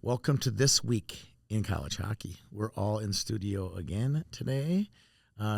Welcome to This Week in College Hockey. We're all in studio again today.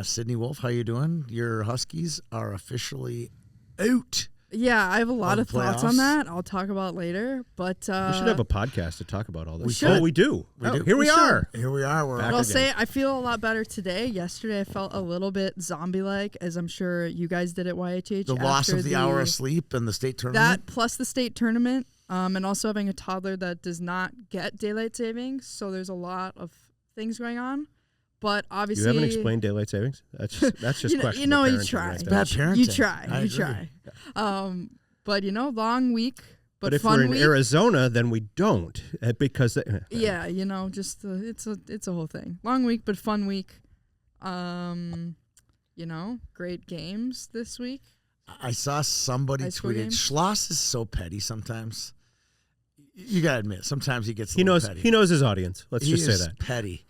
Sydney Wolf, how you doing? Your Huskies are officially out. Yeah, I have a lot of thoughts on playoffs. that. I'll talk about later. But We should have a podcast to talk about all this. We should. Oh, we do. We do. Here we are. Here we are. We're Back I'll again. say I feel a lot better today. Yesterday, I felt a little bit zombie-like, as I'm sure you guys did at YHH. the loss after of the hour of sleep and the state tournament. That plus the state tournament, and also having a toddler that does not get daylight savings. So there's a lot of things going on. But obviously, You haven't explained daylight savings. That's just you questionable know, you parenting try. right there. bad parenting. You try. I You agree. try. But long week, but if fun we're in week. Arizona, then we don't because Yeah, just it's a whole thing. Long week, but fun week. Great games this week. I saw somebody High school tweeted, games? Schloss is so petty sometimes. You got to admit, sometimes he gets a he little knows petty. he knows his audience. Let's He just say is that. petty.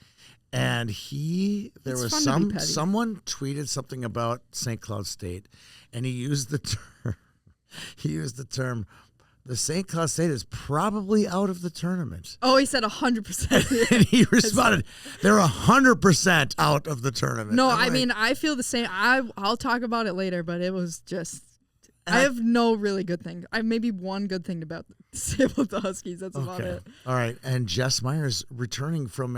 And there It's was fun to be petty. someone tweeted something about St. Cloud State, and he used the term, the St. Cloud State is probably out of the tournament. Oh, he said 100%. And he responded, they're 100% out of the tournament. No, I'm I like, mean, I feel the same. I'll talk about it later, but it was just. And I have no really good thing. I have maybe one good thing to say about the Huskies. That's about okay. it. All right. And Jess Myers returning from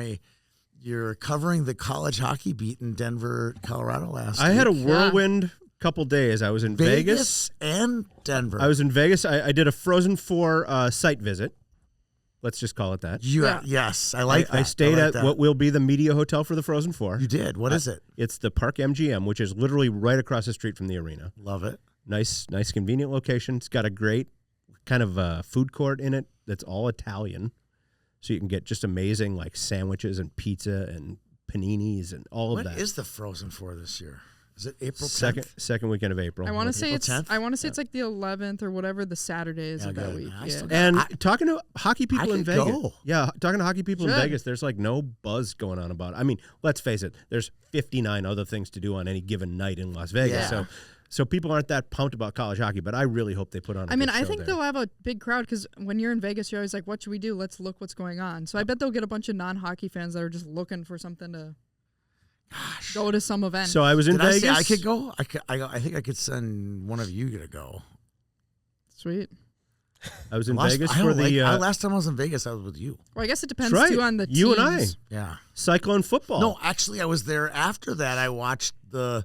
you're covering the college hockey beat in Denver, Colorado last week. I had a whirlwind couple days. I was in Vegas. and Denver. I was in Vegas. I did a Frozen 4 site visit. Let's just call it that. Yeah. Yes, I like that. I stayed like at that. what will be the media hotel for the Frozen 4. You did. What is it? It's the Park MGM, which is literally right across the street from the arena. Love it. Nice, convenient location. It's got a great kind of food court in it that's all Italian. So you can get just amazing like sandwiches and pizza and paninis and all of What that. is the Frozen 4 this year? Is it April 10th? Second weekend of April. I want to say April it's. 10th? I want to say it's like the 11th or whatever the Saturday is of that good. week. I Yeah. still- And I- talking to hockey people I in could Vegas. go. Yeah, talking to hockey people in Should. Vegas, there's like no buzz going on about it. I mean, let's face it, there's 59 other things to do on any given night in Las Vegas. Yeah. So people aren't that pumped about college hockey, but I really hope they put on a I mean, good I show think there. they'll have a big crowd because when you're in Vegas, you're always like, what should we do? Let's look what's going on. So I bet they'll get a bunch of non-hockey fans that are just looking for something to go to some event. So I was in Did I Vegas. say I could go? I think I could send one of you to go. Sweet. I was in Last, Vegas I for don't the like, last time I was in Vegas, I was with you. Well, I guess it depends That's right. too on the You and I. teams. Yeah. Cyclone football. No, actually, I was there after that. I watched the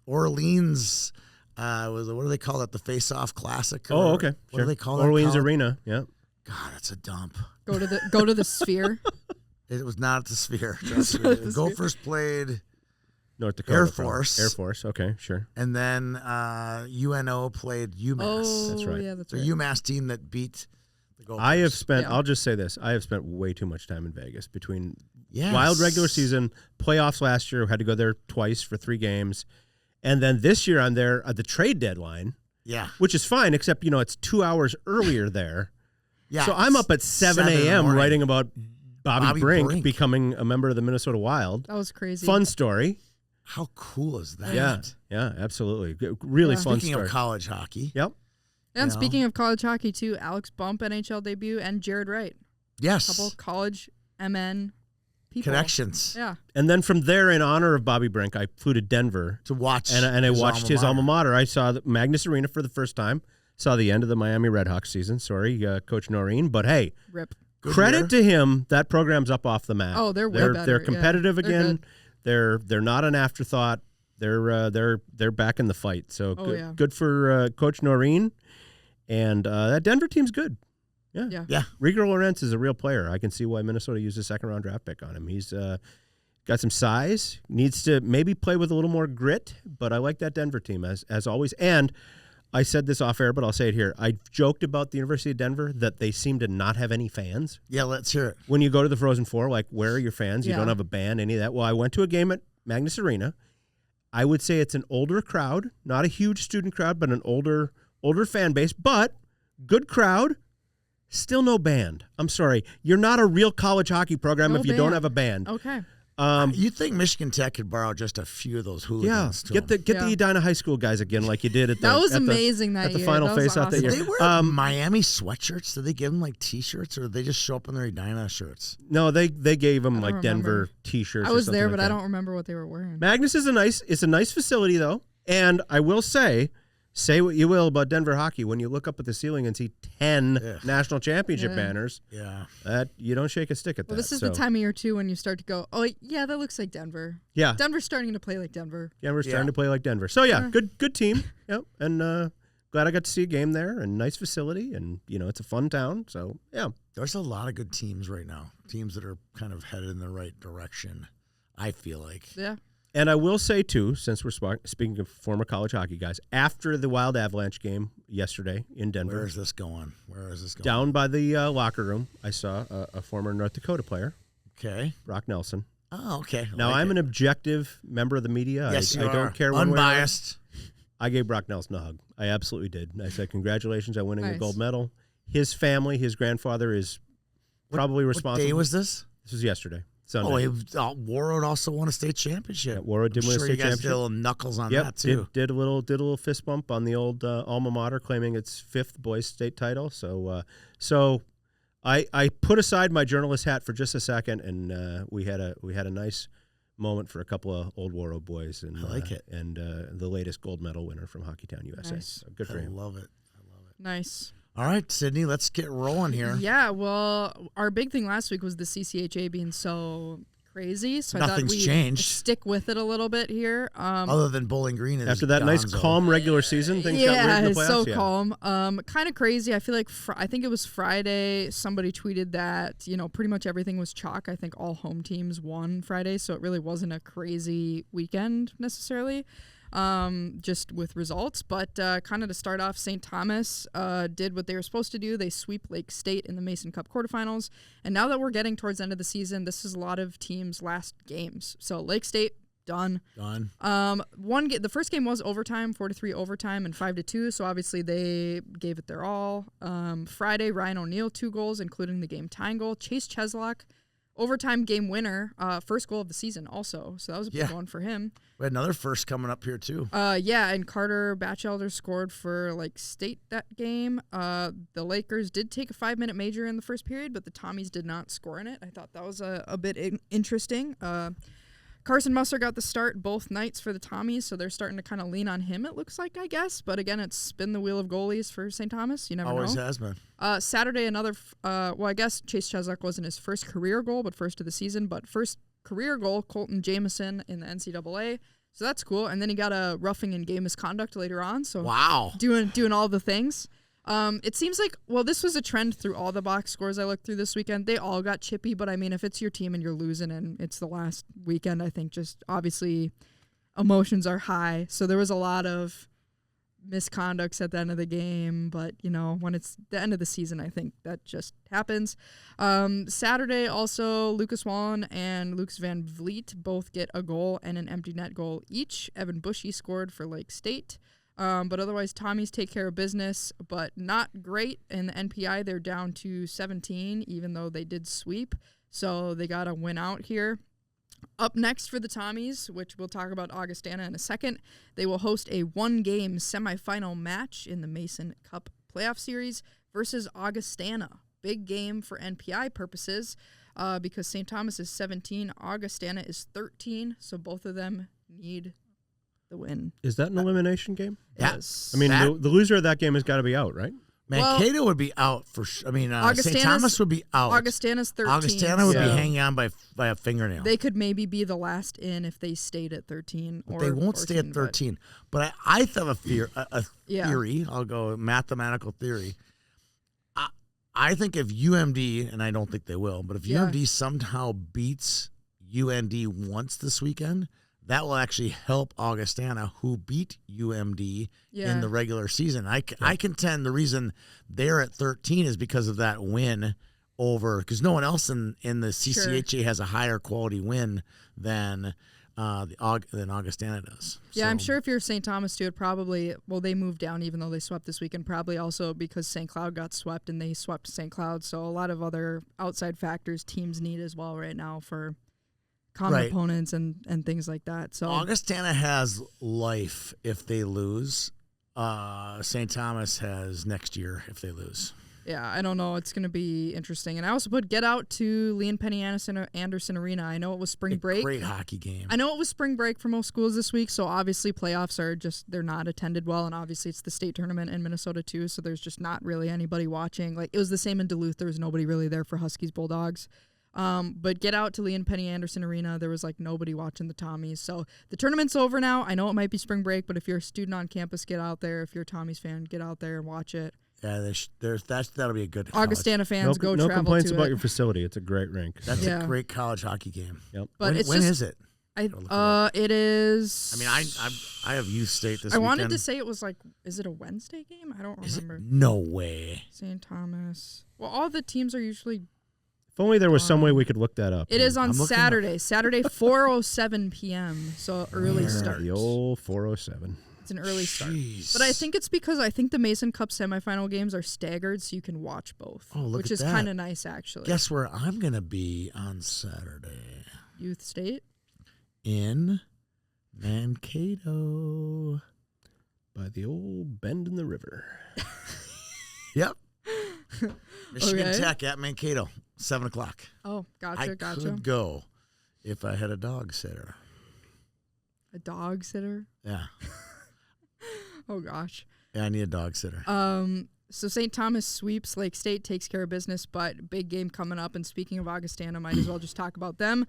Orleans. What do they call it? The Face-Off Classic. Oh, or- okay. What Sure. do they call it? Orleans Arena. Yeah. God, it's a dump. Go to the Sphere. It was not at the Sphere. Trust not at me. the Gophers played, North Dakota. Air probably. Force. Air Force. Okay, sure. and then UNO played UMass. Oh, That's right. Yeah, that's The right. UMass team that beat the Gophers. I have spent, Yeah. I'll just say this, I have spent way too much time in Vegas between Yes. wild regular season, playoffs last year, had to go there twice for 3 games. And then this year I'm there at the trade deadline, Yeah. which is fine, except, it's 2 hours earlier there. Yeah. So I'm up at 7 in the a.m. morning. writing about Bobby Bobby Brink Brink. becoming a member of the Minnesota Wild. That was crazy. Fun story. How cool is that? Yeah, absolutely. Really Yeah. fun Speaking story. of college hockey. Yep. And you know. speaking of college hockey too, Alex Bump NHL debut and Jared Wright, Yes. couple college MN people. Connections. Yeah. And then from there, in honor of Bobby Brink, I flew to Denver. To watch. And I watched his alma mater. I saw the Magnus Arena for the first time. Saw the end of the Miami Redhawks season. Sorry, Coach Noreen. But hey, Rip. Good credit year. to him. That program's up off the map. Oh, they're way better. They're Yeah. competitive They're again. good. They're not an afterthought. They're back in the fight. So Oh, good, yeah. good for Coach Noreen. And that Denver team's good. Yeah. Yeah. Rieger Lorentz is a real player. I can see why Minnesota used a second-round draft pick on him. He's got some size, needs to maybe play with a little more grit, but I like that Denver team as always. And I said this off air, but I'll say it here. I joked about the University of Denver that they seem to not have any fans. Yeah, let's hear it. When you go to the Frozen Four, like, where are your fans? You Yeah. don't have a band, any of that. Well, I went to a game at Magnus Arena. I would say it's an older crowd, not a huge student crowd, but an older fan base, but good crowd. Still no band. I'm sorry. You're not a real college hockey program No if you don't band. have a band. Okay. You think Michigan Tech could borrow just a few of those Yeah, hooligans? get the Yeah. Edina High School guys again, like you did at the That was at the- amazing that at the year. final That was face-off that awesome. year. Did they wear Miami sweatshirts? Did they give them like T-shirts, or did they just show up in their Edina shirts? No, they gave them I like don't Denver remember. T-shirts. I or was something there, like but I that. don't remember what they were wearing. Magnus is a nice facility though, and I will say what you will about Denver hockey. When you look up at the ceiling and see 10 Ugh. national championship Yeah. banners, Yeah. that you don't shake a stick at Well, that. this is so, the time of year too when you start to go, oh yeah, that looks like Denver. Yeah, Denver's starting to play like Denver. Denver's Yeah. starting to play like Denver. So yeah, Yeah. good team. Yep, and glad I got to see a game there, and nice facility, and it's a fun town. So yeah, There's a lot of good teams right now. Teams that are kind of headed in the right direction, I feel like. Yeah. and I will say too, since we're speaking of former college hockey guys, after the Wild Avalanche game yesterday in Denver, Where is this going? down by the locker room, I saw a former North Dakota player, Okay. Brock Nelson. Oh, okay. Now, I'm an objective member of the media. Yes, I you are. don't care one way or the other. Unbiased. I gave Brock Nelson a hug. I absolutely did. I said, congratulations on winning a Nice. gold medal. His family, his grandfather is probably responsible. What day was this? This was yesterday, Sunday. Warroad also won a state championship. Yeah, Warroad did I'm win a sure state you guys did a championship. little knuckles on Yep, that too. did a little fist bump on the old alma mater, claiming its fifth boys state title. So I put aside my journalist hat for just a second, and we had a nice moment for a couple of old Warroad boys, and I like it. and the latest gold medal winner from Hockeytown USA. Nice. So good for I him. love it. Nice. All right, Sydney, let's get rolling here. Yeah, well, our big thing last week was the CCHA being so crazy, so I Nothing's thought we'd changed. stick with it a little bit here. Other than Bowling Green is After that nice gonzo. calm regular season, things got weird Yeah, in the it's playoffs. so yeah. calm. Kind of crazy. I feel like I think it was Friday. Somebody tweeted that pretty much everything was chalk. I think all home teams won Friday, so it really wasn't a crazy weekend necessarily. Just with results, but kind of to start off, St. Thomas did what they were supposed to do. They sweep Lake State in the Mason Cup quarterfinals, and now that we're getting towards the end of the season, this is a lot of teams' last games. So Lake State done. The first game was overtime, 4-3 overtime, and 5-2. So obviously they gave it their all. Friday, Ryan O'Neill 2 goals, including the game tying goal. Chase Cheslock, overtime game winner, first goal of the season also. So that was a big one for him. We had another first coming up here too. And Carter Batchelder scored for Lake State that game. The Lakers did take a 5-minute major in the first period, but the Tommies did not score in it. I thought that was a bit interesting. Carson Musser got the start both nights for the Tommies, so they're starting to kind of lean on him, it looks like, I guess. But again, it's spin the wheel of goalies for St. Thomas. You never Always know. has been. Saturday, another, I guess Chase Cheslock wasn't his first career goal, but first of the season. But first career goal, Colton Jameson in the NCAA. So that's cool. And then he got a roughing and game misconduct later on. So Wow. doing all the things. It seems like, this was a trend through all the box scores I looked through this weekend. They all got chippy, but I mean, if it's your team and you're losing and it's the last weekend, I think just obviously emotions are high. So there was a lot of misconducts at the end of the game, but when it's the end of the season, I think that just happens. Saturday also, Lucas Wallen and Lucas Van Vliet both get a goal and an empty net goal each. Evan Bushy scored for Lake State. But otherwise, Tommies take care of business, but not great in the NPI. They're down to 17, even though they did sweep. So they got to win out here. Up next for the Tommies, which we'll talk about Augustana in a second, they will host a one-game semifinal match in the Mason Cup playoff series versus Augustana. Big game for NPI purposes because St. Thomas is 17, Augustana is 13, so both of them need the win. Is that an elimination game? Yes. I mean, the loser of that game has got to be out, right? Mankato would be out for sure. I mean, St. Augustana's- Thomas would be out. Augustana's 13. Augustana would be Yeah. hanging on by a fingernail. They could maybe be the last in if they stayed at 13. But they won't stay at 13. But I have a theory. I'll go mathematical theory. I think if UMD, and I don't think they will, but if UMD somehow beats UND once this weekend, that will actually help Augustana, who beat UMD in the regular season. I contend the reason they're at 13 is because of that win over, because no one else in the CCHA has a higher quality win than Augustana does. Yeah, I'm sure if you're St. Thomas too, it probably, they moved down even though they swept this weekend, probably also because St. Cloud got swept and they swept St. Cloud. So a lot of other outside factors teams need as well right now for common opponents and things like that. So Augustana has life if they lose. St. Thomas has next year if they lose. Yeah, I don't know. It's going to be interesting. And I also put Get Out to Leon Penny Anderson Arena. I know it was spring break. Great hockey game. I know it was spring break for most schools this week, so obviously playoffs are they're not attended well, and obviously it's the state tournament in Minnesota too, so there's just not really anybody watching. Like, it was the same in Duluth. There was nobody really there for Huskies Bulldogs. But Get Out to Leon Penny Anderson Arena, there was like nobody watching the Tommies. So the tournament's over now. I know it might be spring break, but if you're a student on campus, get out there. If you're a Tommies fan, get out there and watch it. Yeah, that'll be a good Augustana fans go no travel complaints to about it. your facility. It's a great rink. That's a great college hockey game. Yep. But when is it? It is. I mean, I have youth state this I weekend. wanted to say it was like, is it a Wednesday game? I don't remember. No way. St. Thomas. Well, all the teams are usually. If only there was some way we could look that up. It is on Saturday. Saturday, 4:07 p.m. So early start. The old 4:07. It's an early start. Jeez. But I think it's because the Mason Cup semifinal games are staggered, so you can watch both. Oh, look which at is kind of nice, actually. Guess where I'm going to be on Saturday? Youth State? In Mankato. By the old bend in the river. Yep. Michigan Okay. Tech at Mankato, 7 o'clock. Oh, gotcha. I could go if I had a dog sitter. A dog sitter? Yeah. Oh, gosh. Yeah, I need a dog sitter. So St. Thomas sweeps Lake State, takes care of business, but big game coming up. And speaking of Augustana, might as well just talk about them.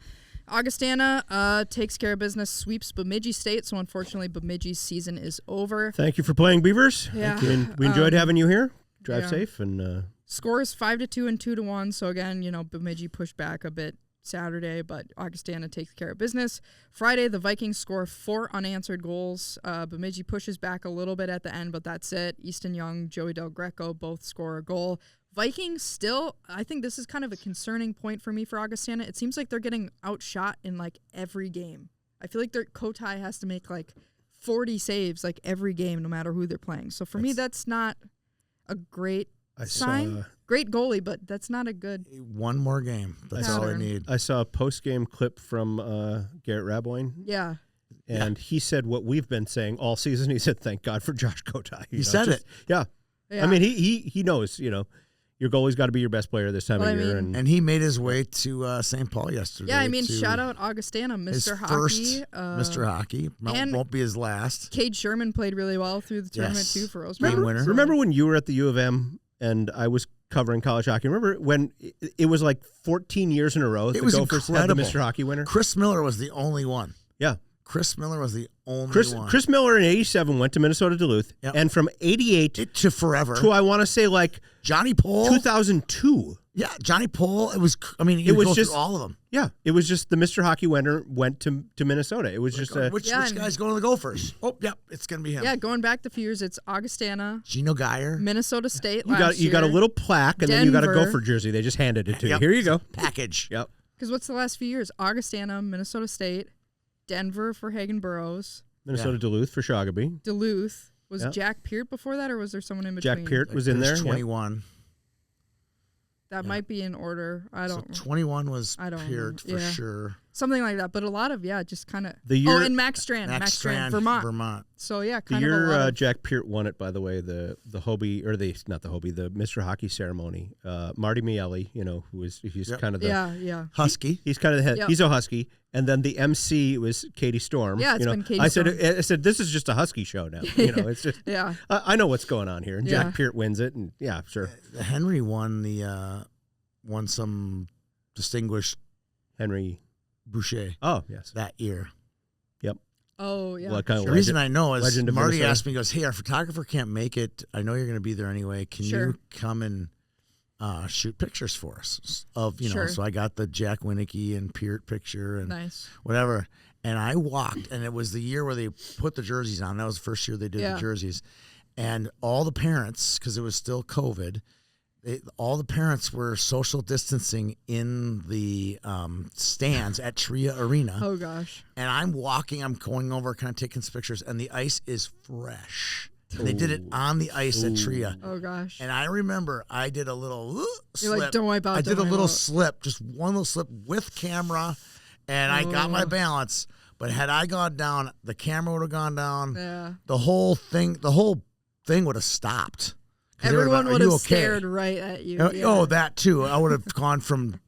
Augustana takes care of business, sweeps Bemidji State. So unfortunately, Bemidji's season is over. Thank you for playing, Beavers. Yeah. We enjoyed having you here. Drive safe and. Scores 5-2 and 2-1. So again, Bemidji pushed back a bit Saturday, but Augustana takes care of business. Friday, the Vikings score 4 unanswered goals. Bemidji pushes back a little bit at the end, but that's it. Easton Young, Joey Del Greco both score a goal. Vikings still, I think this is kind of a concerning point for me for Augustana. It seems like they're getting outshot in like every game. I feel like their Kotai has to make like 40 saves like every game, no matter who they're playing. So for me, that's not a great sign. Great goalie, but that's not a good. One more game. That's all I need. I saw a post-game clip from Garrett Raboin. Yeah. And he said what we've been saying all season. He said, "Thank God for Josh Kotai." He said it. Yeah. I mean, he knows. Your goalie's got to be your best player this time of year. And he made his way to St. Paul yesterday. Yeah, I mean, shout out Augustana, Mr. Hockey. Mr. Hockey. Won't be his last. Cade Sherman played really well through the tournament, too, for Rosemary. Remember when you were at the U of M and I was covering college hockey? Remember when it was like 14 years in a row the Gophers had the Mr. Hockey winner? Chris Miller was the only one. Yeah. Chris Miller was the only one. Chris Miller in 87 went to Minnesota Duluth. Yep. And from 88 to forever. To, I want to say, like Johnny Pohl. 2002. Yeah, Johnny Pohl. It was just all of them. Yeah, it was just the Mr. Hockey winner went to Minnesota. It was just which guy's going to the Gophers? Oh, yep, it's going to be him. Yeah, going back a few years, it's Augustana, Gino Geyer, Minnesota State. You got a little plaque, and then you got a Gopher jersey. They just handed it to you. Here you go, package. Yep. Because what's the last few years? Augustana, Minnesota State, Denver for Hagen Burroughs, Minnesota Duluth for Shoggoby. Duluth was Jack Peart before that, or was there someone in between? Jack Peart was in there. 21. That might be in order. I don't. So 21 was Peart for sure. Something like that, but a lot of just kind of. The year. Oh, and Max Strand, Vermont. So yeah, kind of. The year Jack Peart won it, by the way, the Hobie or the Mr. Hockey ceremony. Marty Miele, he's kind of the Husky. He's kind of the head. He's a Husky, and then the MC was Katie Storm. Yeah, it's been Katie Storm. I said this is just a Husky show now. It's just I know what's going on here. And Jack Peart wins it, and sure. Henry won some distinguished Henry Boucher. Oh, yes. That year. Yep. Oh, yeah. What kind of the reason I know is Marty Minnesota? asked me, he goes, "Hey, our photographer can't make it. I know you're going to be there anyway. Can you come and shoot pictures for us?" So I got the Jack Winicky and Peart picture and whatever. And I walked, and it was the year where they put the jerseys on. That was the first year they did the jerseys. And all the parents, because it was still COVID, all the parents were social distancing in the stands at Tria Arena. Oh, gosh. And I'm walking, I'm going over, kind of taking some pictures, and the ice is fresh. And they did it on the ice at Tria. Oh, gosh. And I remember I did a little slip. You're like, don't wipe out. I did a little slip, just one little slip with camera. and I got my balance. But had I gone down, the camera would have gone down. Yeah. The whole thing would have stopped. Everyone would have stared right at you. Oh, that too. I would have gone from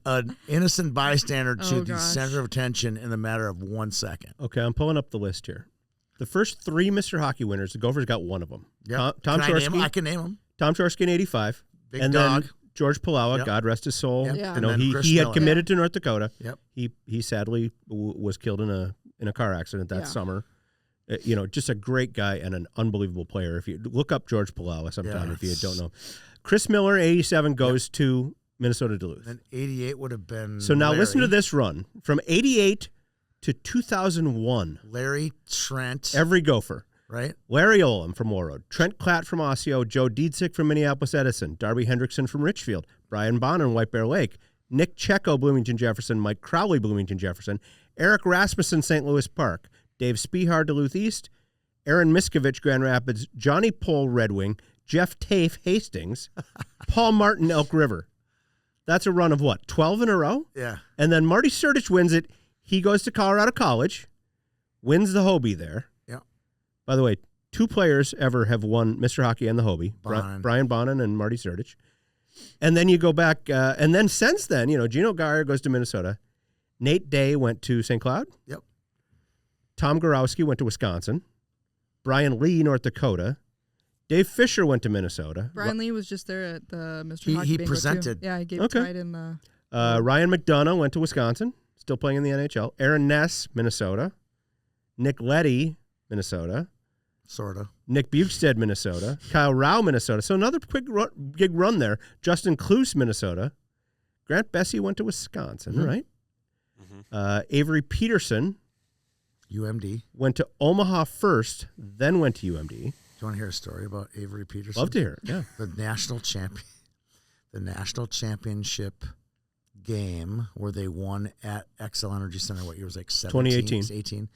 an innocent bystander to the center of attention in a matter of 1 second. Okay, I'm pulling up the list here. The first 3 Mr. Hockey winners, the Gophers got one of them. Yep. Tom Chorsky. I can name them. Tom Chorsky in 85. Big and dog. Then George Palawa, God rest his soul. Yep. Yeah. You know, And then he had committed to North Dakota. Yep. He sadly was killed in a car accident that summer. You know, just a great guy and an unbelievable player. If you look up George Palawa sometime, if you don't know. Chris Miller, 87, goes to Minnesota Duluth. And 88 would have been So now Larry. listen to this run. From 88 to 2001. Larry, Trent. Every Gopher. Right? Larry Olam from Warroad, Trent Klatt from Osseo, Joe Dietzick from Minneapolis Edison, Darby Hendrickson from Richfield, Brian Bonner in White Bear Lake, Nick Checo, Bloomington Jefferson, Mike Crowley, Bloomington Jefferson, Eric Rasmussen, St. Louis Park, Dave Spihar, Duluth East, Aaron Miskovich, Grand Rapids, Johnny Pohl, Red Wing, Jeff Tafe, Hastings, Paul Martin, Elk River. That's a run of what, 12 in a row? Yeah. And then Marty Surdich wins it. He goes to Colorado College, wins the Hobie there. By the way, 2 players ever have won Mr. Hockey and the Hobie, Brian Bonin and Marty Surdich. And then you go back, and then since then, you know, Gino Geyer goes to Minnesota. Nate Day went to St. Cloud. Yep. Tom Gorowski went to Wisconsin. Brian Lee, North Dakota. Dave Fisher went to Minnesota. Brian Lee was just there at the Mr. Hockey Bingo presented. Too. Yeah, he gave tied in the... Ryan McDonough went to Wisconsin, still playing in the NHL. Aaron Ness, Minnesota. Nick Leddy, Minnesota. Sort of. Nick Bukestad, Minnesota. Kyle Rao, Minnesota. So another big run there. Justin Kloos, Minnesota. Grant Bessie went to Wisconsin, right? Mm-hmm. Avery Peterson. UMD. Went to Omaha first, then went to UMD. Do you want to hear a story about Avery Peterson? Love to hear it, yeah. The national championship game where they won at Xcel Energy Center. What year was it? Like 2018. 18.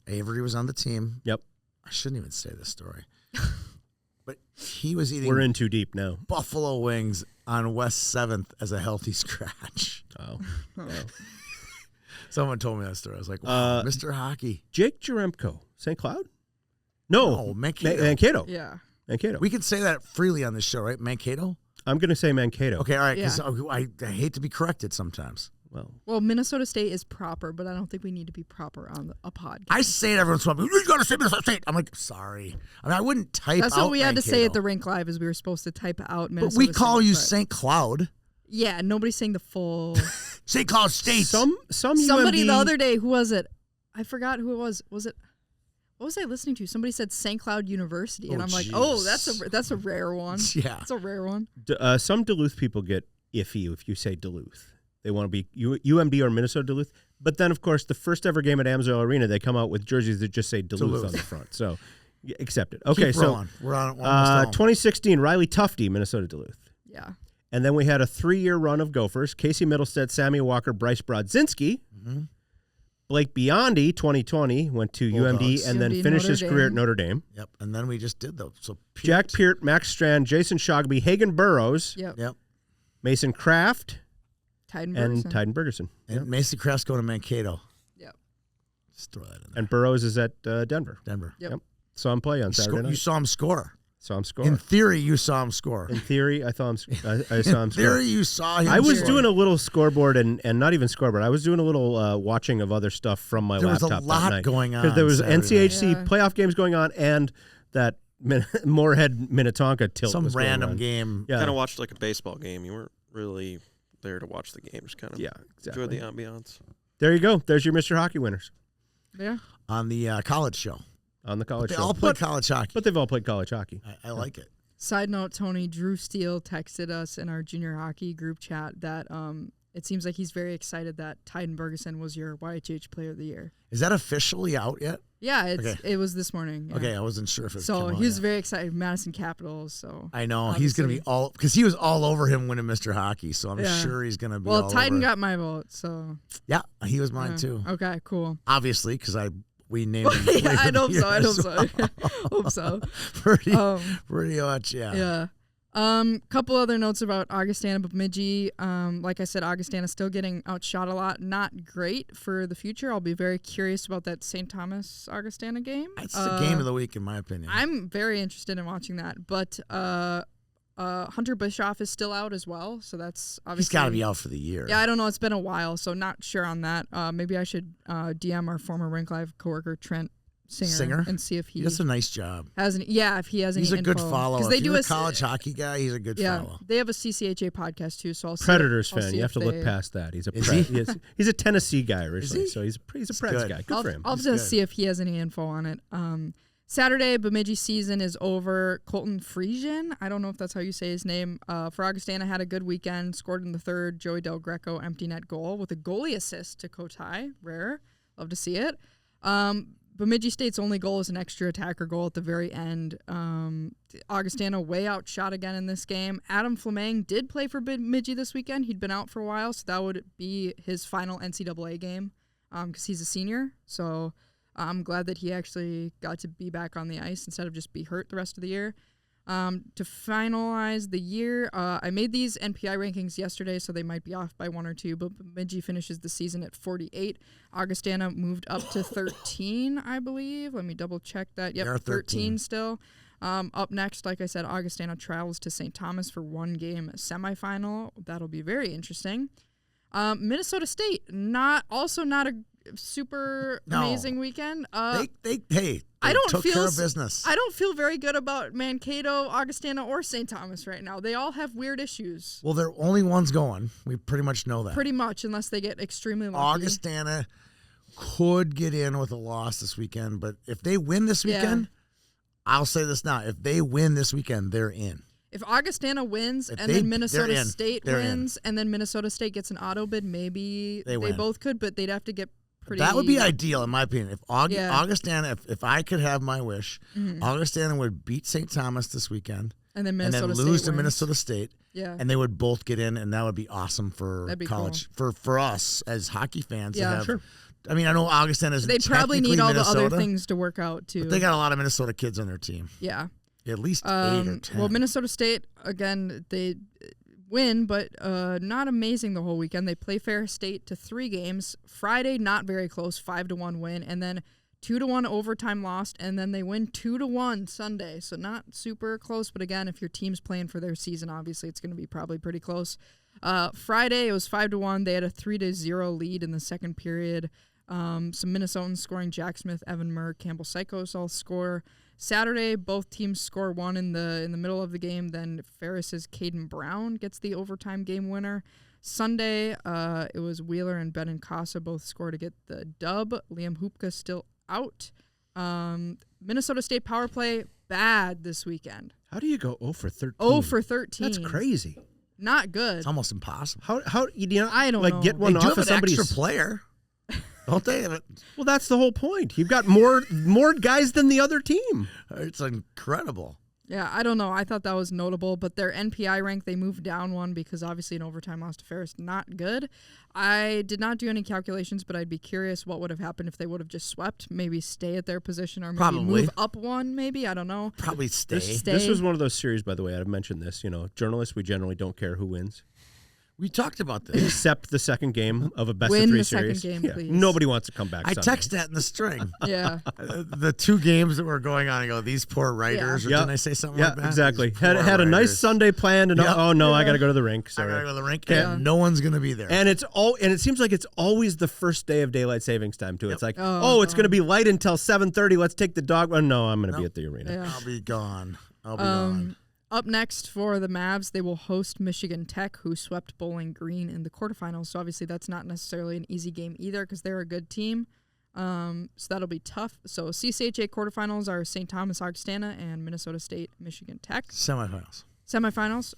Avery was on the team. Yep. I shouldn't even say this story. But he was eating... We're in too deep now. Buffalo wings on West 7th as a healthy scratch. Oh. Someone told me that story. I was like, wow, Mr. Hockey. Jake Jaremko, St. Cloud? No, Mankato. Mankato. Yeah. Mankato. We can say that freely on this show, right? Mankato? I'm going to say Mankato. Okay, all right, because I hate to be corrected sometimes. Well, Minnesota State is proper, but I don't think we need to be proper on a podcast. I say it every once in a while. You got to say Minnesota State. I'm like, sorry. I mean, I wouldn't type That's out what we had to Mankato. say at the Rink Live is we were supposed to type out Minnesota But we call State, you St. Cloud. Yeah, nobody's saying the full... St. Cloud State. Somebody UMD... the other day, who was it? I forgot who it was. Was it... What was I listening to? Somebody said St. Cloud University, and I'm like, oh, that's a rare one. Yeah. It's a rare one. Some Duluth people get iffy if you say Duluth. They want to be UMD or Minnesota Duluth. But then, of course, the first ever game at Amsoil Arena, they come out with jerseys that just say Duluth on the front. So accept it. Okay, Keep rolling. We're on 2016, Riley Tufte, Minnesota Duluth. Yeah. And then we had a 3-year run of Gophers. Casey Middlestead, Sammy Walker, Bryce Brodzinski. Mm-hmm. Blake Biondi, 2020, went to UMD and then finished his career at Notre Dame. Yep, and then we just did those. So Jack Peart, Max Strand, Jason Shogby, Hagen Burrows. Yep. Mason Kraft. And Tyden Bergerson. And Mason Kraft's going to Mankato. Yep. Just throw that in there. And Burrows is at Denver. Yep. Saw him play on Saturday night. You saw him score. Saw him score. In theory, you saw him score. In theory, I saw him score. In theory, you saw him I was score. doing a little scoreboard and not even scoreboard. I was doing a little watching of other stuff from my laptop that night. There was a lot going on. Because there was Saturday NCHC playoff games going on and that Moorhead Minnetonka tilt. Some was random going on. game. Yeah. Kind of watched like a baseball game. You weren't really there to watch the game. Just kind of enjoyed the ambiance. There you go. There's your Mr. Hockey winners. Yeah. On the college show. On the college show. They all played college hockey. But they've all played college hockey. I like it. Side note, Tony, Drew Steele texted us in our junior hockey group chat that it seems like he's very excited that Tyden Bergerson was your YHH Player of the Year. Is that officially out yet? Yeah, it was this morning. Yeah. Okay, I wasn't sure if it So came out he was yet. very excited. Madison Capitals. So I know he's going to be all because he was all over him winning Mr. Hockey. So I'm sure he's going to be. Well, all Tyden over. got my vote. So yeah, he was mine too. Okay, cool. Obviously, because we named him. Yeah, I hope so. I hope so. Hope so. Pretty much, yeah. Yeah. Couple other notes about Augustana Bemidji. Like I said, Augustana still getting outshot a lot. Not great for the future. I'll be very curious about that St. Thomas Augustana game. That's the game of the week, in my opinion. I'm very interested in watching that. But Hunter Bischoff is still out as well, so that's obviously he's got to be out for the year. Yeah, I don't know. It's been a while, so not sure on that. Maybe I should DM our former Rink Live coworker Trent Singer and see if he does a nice job. If he has any he's a info. good follow. If they do a college hockey guy, he's a good follow. They have a CCHA podcast too, so I'll Predators see fan. You have to look past that. He's a Tennessee guy originally, so he's a Preds guy. Good for him. I'll just see if he has any info on it. Saturday, Bemidji season is over. Colton Friesian, I don't know if that's how you say his name, for Augustana had a good weekend, scored in the third Joey Del Greco empty net goal with a goalie assist to Kotai. Rare. Love to see it. Bemidji State's only goal is an extra attacker goal at the very end. Augustana way outshot again in this game. Adam Fleming did play for Bemidji this weekend. He'd been out for a while, so that would be his final NCAA game because he's a senior. So I'm glad that he actually got to be back on the ice instead of just be hurt the rest of the year. To finalize the year, I made these NPI rankings yesterday, so they might be off by 1 or 2, but Bemidji finishes the season at 48. Augustana moved up to 13, I believe. Let me double check that. Yep, 13 still. Up next, like I said, Augustana travels to St. Thomas for one game semifinal. That'll be very interesting. Minnesota State, not a super amazing weekend. They took care of business. I don't feel very good about Mankato, Augustana, or St. Thomas right now. They all have weird issues. Well, they're only ones going. We pretty much know that. Pretty much, unless they get extremely lucky. Augustana could get in with a loss this weekend, but if they win this weekend, I'll say this now. If they win this weekend, they're in. If Augustana wins then Minnesota State wins and then Minnesota State gets an auto bid, maybe they both could, but they'd have to get pretty... That would be ideal, in my opinion. If Augustana, if I could have my wish, Augustana would beat St. Thomas this weekend and then lose to Minnesota State. Yeah. And they would both get in, and that would be awesome for college. Cool. For us as hockey fans to have... Sure. I mean, I know Augustana is They'd probably need all the other things to work out, too. But they got a lot of Minnesota kids on their team. Yeah. At least 8 or 10. Well, Minnesota State, again, they win, but not amazing the whole weekend. They play Ferris State to 3 games. Friday, not very close, 5-1 win, and then 2-1 overtime lost, and then they win 2-1 Sunday. So not super close, but again, if your team's playing for their season, obviously it's going to be probably pretty close. Friday, it was 5-1. They had a 3-0 lead in the second period. Some Minnesotans scoring: Jack Smith, Evan Murr, Campbell Psychos all score. Saturday, both teams score one in the middle of the game. Then Ferris's Caden Brown gets the overtime game winner. Sunday, it was Wheeler and Benincasa both score to get the dub. Liam Hoopka still out. Minnesota State power play bad this weekend. How do you go 0 for 13? 0 for 13. That's crazy. Not good. It's almost impossible. How I don't know. Get one they off of somebody's extra player. Don't they? Well, that's the whole point. You've got more guys than the other team. It's incredible. Yeah, I don't know. I thought that was notable, but their NPI rank, they moved down one because obviously an overtime loss to Ferris, not good. I did not do any calculations, but I'd be curious what would have happened if they would have just swept, maybe stay at their position or maybe move up one, maybe. I don't know. Probably stay. This was one of those series, by the way, I've mentioned this. Journalists, we generally don't care who wins. We talked about this. Except the second game of a best-of-3 series. Win the second game, please. Nobody wants to come back Sunday. Text that in the string. Yeah. The 2 games that were going on, I go, these poor writers. Or didn't I say something like that? Yeah, exactly. Had a nice Sunday planned, and I got to go to the rink. Sorry. I got to go to the rink, and no one's going to be there. And it seems like it's always the first day of daylight savings time, too. It's like, it's going to be light until 7:30. Let's take the dog. Oh, no, I'm going to be at the arena. Yeah. I'll be gone. Gone. Up next for the Mavs, they will host Michigan Tech, who swept Bowling Green in the quarterfinals. So obviously that's not necessarily an easy game either because they're a good team. So that'll be tough. So CCHA quarterfinals are St. Thomas Augustana and Minnesota State Michigan Tech. Semifinals.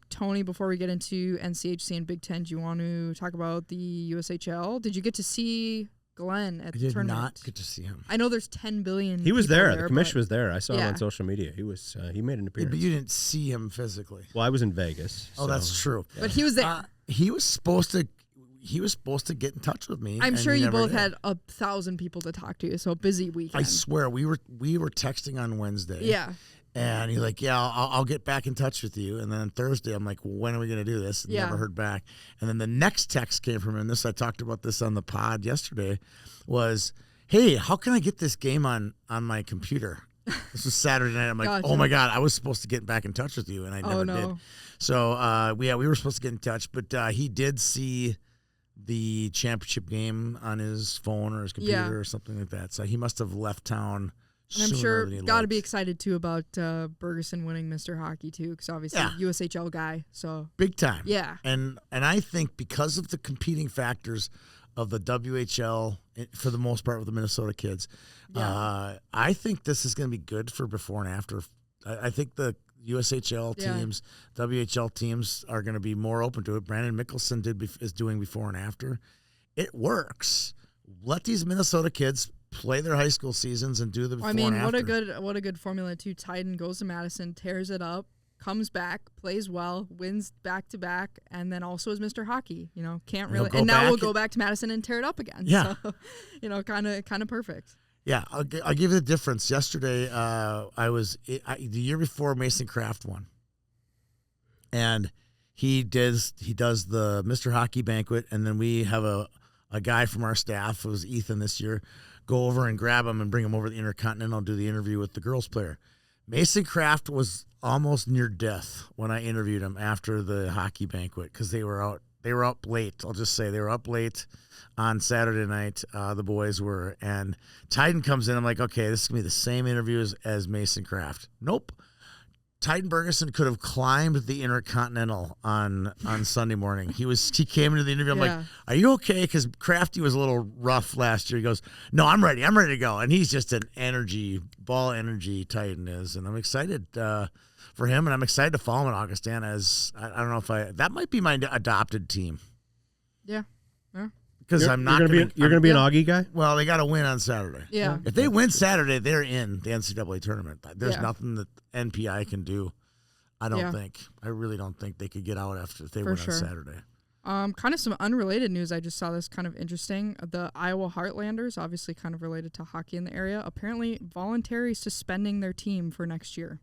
Tony, before we get into NCHC and Big Ten, do you want to talk about the USHL? Did you get to see Glenn at the tournament? I did not get to see him. I know there's 10 billion. He was there. The commission was there. I saw him on social media. He was. He made an appearance. But you didn't see him physically. Well, I was in Vegas. Oh, that's true. Yeah. But he was there. He was supposed to get in touch with me. I'm sure you both had 1,000 people to talk to. So a busy weekend. I swear we were texting on Wednesday. Yeah. And he's like, yeah, I'll get back in touch with you. And then Thursday, I'm like, when are we going to do this? Never heard back. And then the next text came from him. I talked about this on the pod yesterday, was, hey, how can I get this game on my computer? This was Saturday night. I'm like, gotcha. Oh my God, I was supposed to get back in touch with you, and I never did. So, we were supposed to get in touch, but he did see the championship game on his phone or his computer or something like that. So he must have left town. And I'm sure got to be excited too about Bergeson winning Mr. Hockey too, because obviously USHL guy. So big time. Yeah. And I think because of the competing factors of the WHL, for the most part with the Minnesota kids, I think this is going to be good for before and after. I think the USHL teams, WHL teams are going to be more open to it. Brandon Mickelson is doing before and after. It works. Let these Minnesota kids play their high school seasons and do the before and after. What a good formula too. Tyden goes to Madison, tears it up, comes back, plays well, wins back-to-back, and then also is Mr. Hockey. Can't really. And now we'll go back to Madison and tear it up again. Yeah. So, kind of perfect. Yeah, I'll give you the difference. Yesterday, the year before Mason Kraft won, and he does the Mr. Hockey banquet, and then we have a guy from our staff, it was Ethan this year, go over and grab him and bring him over to the Intercontinental and do the interview with the girls player. Mason Kraft was almost near death when I interviewed him after the hockey banquet because they were up late. I'll just say they were up late on Saturday night. The boys were, and Tyden comes in. I'm like, okay, this is gonna be the same interview as Mason Kraft. Nope. Tyden Bergeson could have climbed the Intercontinental on Sunday morning. He came into the interview. I'm like, are you okay? Because Crafty was a little rough last year. He goes, no, I'm ready. I'm ready to go. And he's just an ball energy Tyden is. And I'm excited for him. And I'm excited to follow him in Augustana. I don't know that might be my adopted team. Yeah. Because you're going to be an Augie guy? Well, they got to win on Saturday. Yeah. If they win Saturday, they're in the NCAA tournament. There's nothing that NPI can do. I don't think. I really don't think they could get out if they win on Saturday. Kind of some unrelated news. I just saw this kind of interesting. The Iowa Heartlanders, obviously kind of related to hockey in the area, apparently voluntarily suspending their team for next year.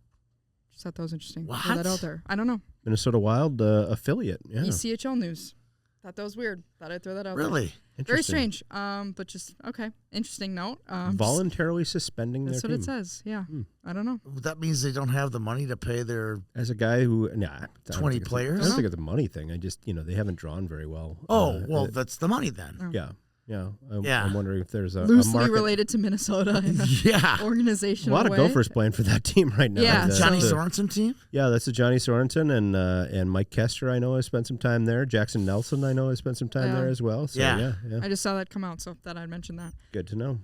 Just thought that was interesting. What? Throw that out there. I don't know. Minnesota Wild affiliate. Yeah. ECHL news. Thought that was weird. Thought I'd throw that out. Really? Very strange. But just okay. Interesting note. Voluntarily suspending their team. That's what it says. Yeah. I don't know. That means they don't have the money to pay their. As a guy who 20 players. I don't think it's a money thing. I just they haven't drawn very well. Oh well, that's the money then. Oh. Yeah. Yeah, I'm wondering if there's a loosely market. related to Minnesota. In organizational a lot of way. Gophers playing for that team right now. Yeah, Johnny Sorensen team. Yeah, that's the Johnny Sorensen and Mike Kester. I know has spent some time there. Jackson Nelson. I know has spent some time there as well. So, yeah. I just saw that come out, so thought I'd mention that. Good to know.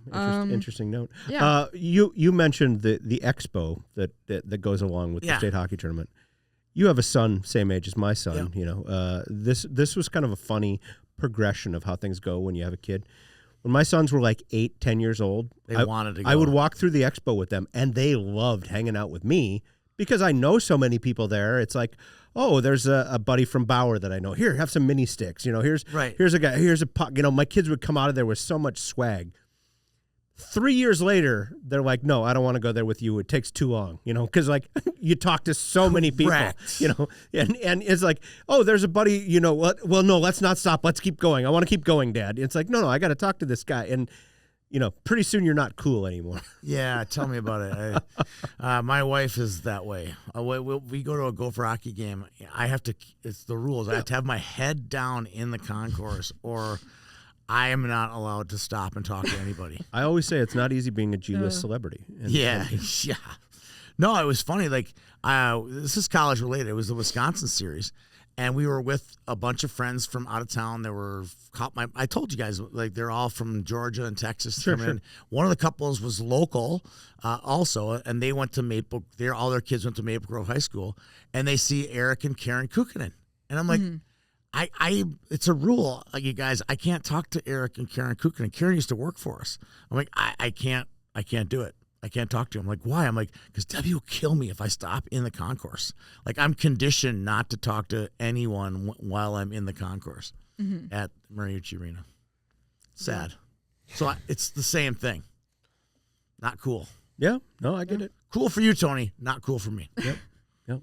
Interesting note. Yeah. You mentioned the expo that goes along with the state hockey tournament. You have a son same age as my son. Yeah. This was kind of a funny progression of how things go when you have a kid. When my sons were like 8, 10 years old, I wanted to go. I would walk through the expo with them, and they loved hanging out with me because I know so many people there. It's like, oh, there's a buddy from Bauer that I know. Here, have some mini sticks. Here's a guy. Here's a puck. My kids would come out of there with so much swag. 3 years later, they're like, no, I don't want to go there with you. It takes too long, because you talk to so many people, and it's like, oh, there's a buddy, what? Well, no, let's not stop. Let's keep going. I want to keep going, Dad. It's like, no, I got to talk to this guy. And, pretty soon you're not cool anymore. Yeah, tell me about it. My wife is that way. We go to a Gopher hockey game. It's the rules. I have to have my head down in the concourse or I am not allowed to stop and talk to anybody. I always say it's not easy being a G-list celebrity. Yeah. No, it was funny. This is college related. It was the Wisconsin series, and we were with a bunch of friends from out of town. I told you guys, they're all from Georgia and Texas. Sure. One of the couples was local, also, and they went to all their kids went to Maple Grove High School, and they see Eric and Karen Kukkonen, and I'm like. It's a rule, you guys. I can't talk to Eric and Karen Kukkonen. Karen used to work for us. I'm like, I can't do it. I can't talk to him. I'm like, why? I'm like, because Debbie will kill me if I stop in the concourse. I'm conditioned not to talk to anyone while I'm in the concourse at Mariucci Arena. Sad. So it's the same thing. Not cool. Yeah, no, I get it. Cool for you, Tony. Not cool for me. Yep.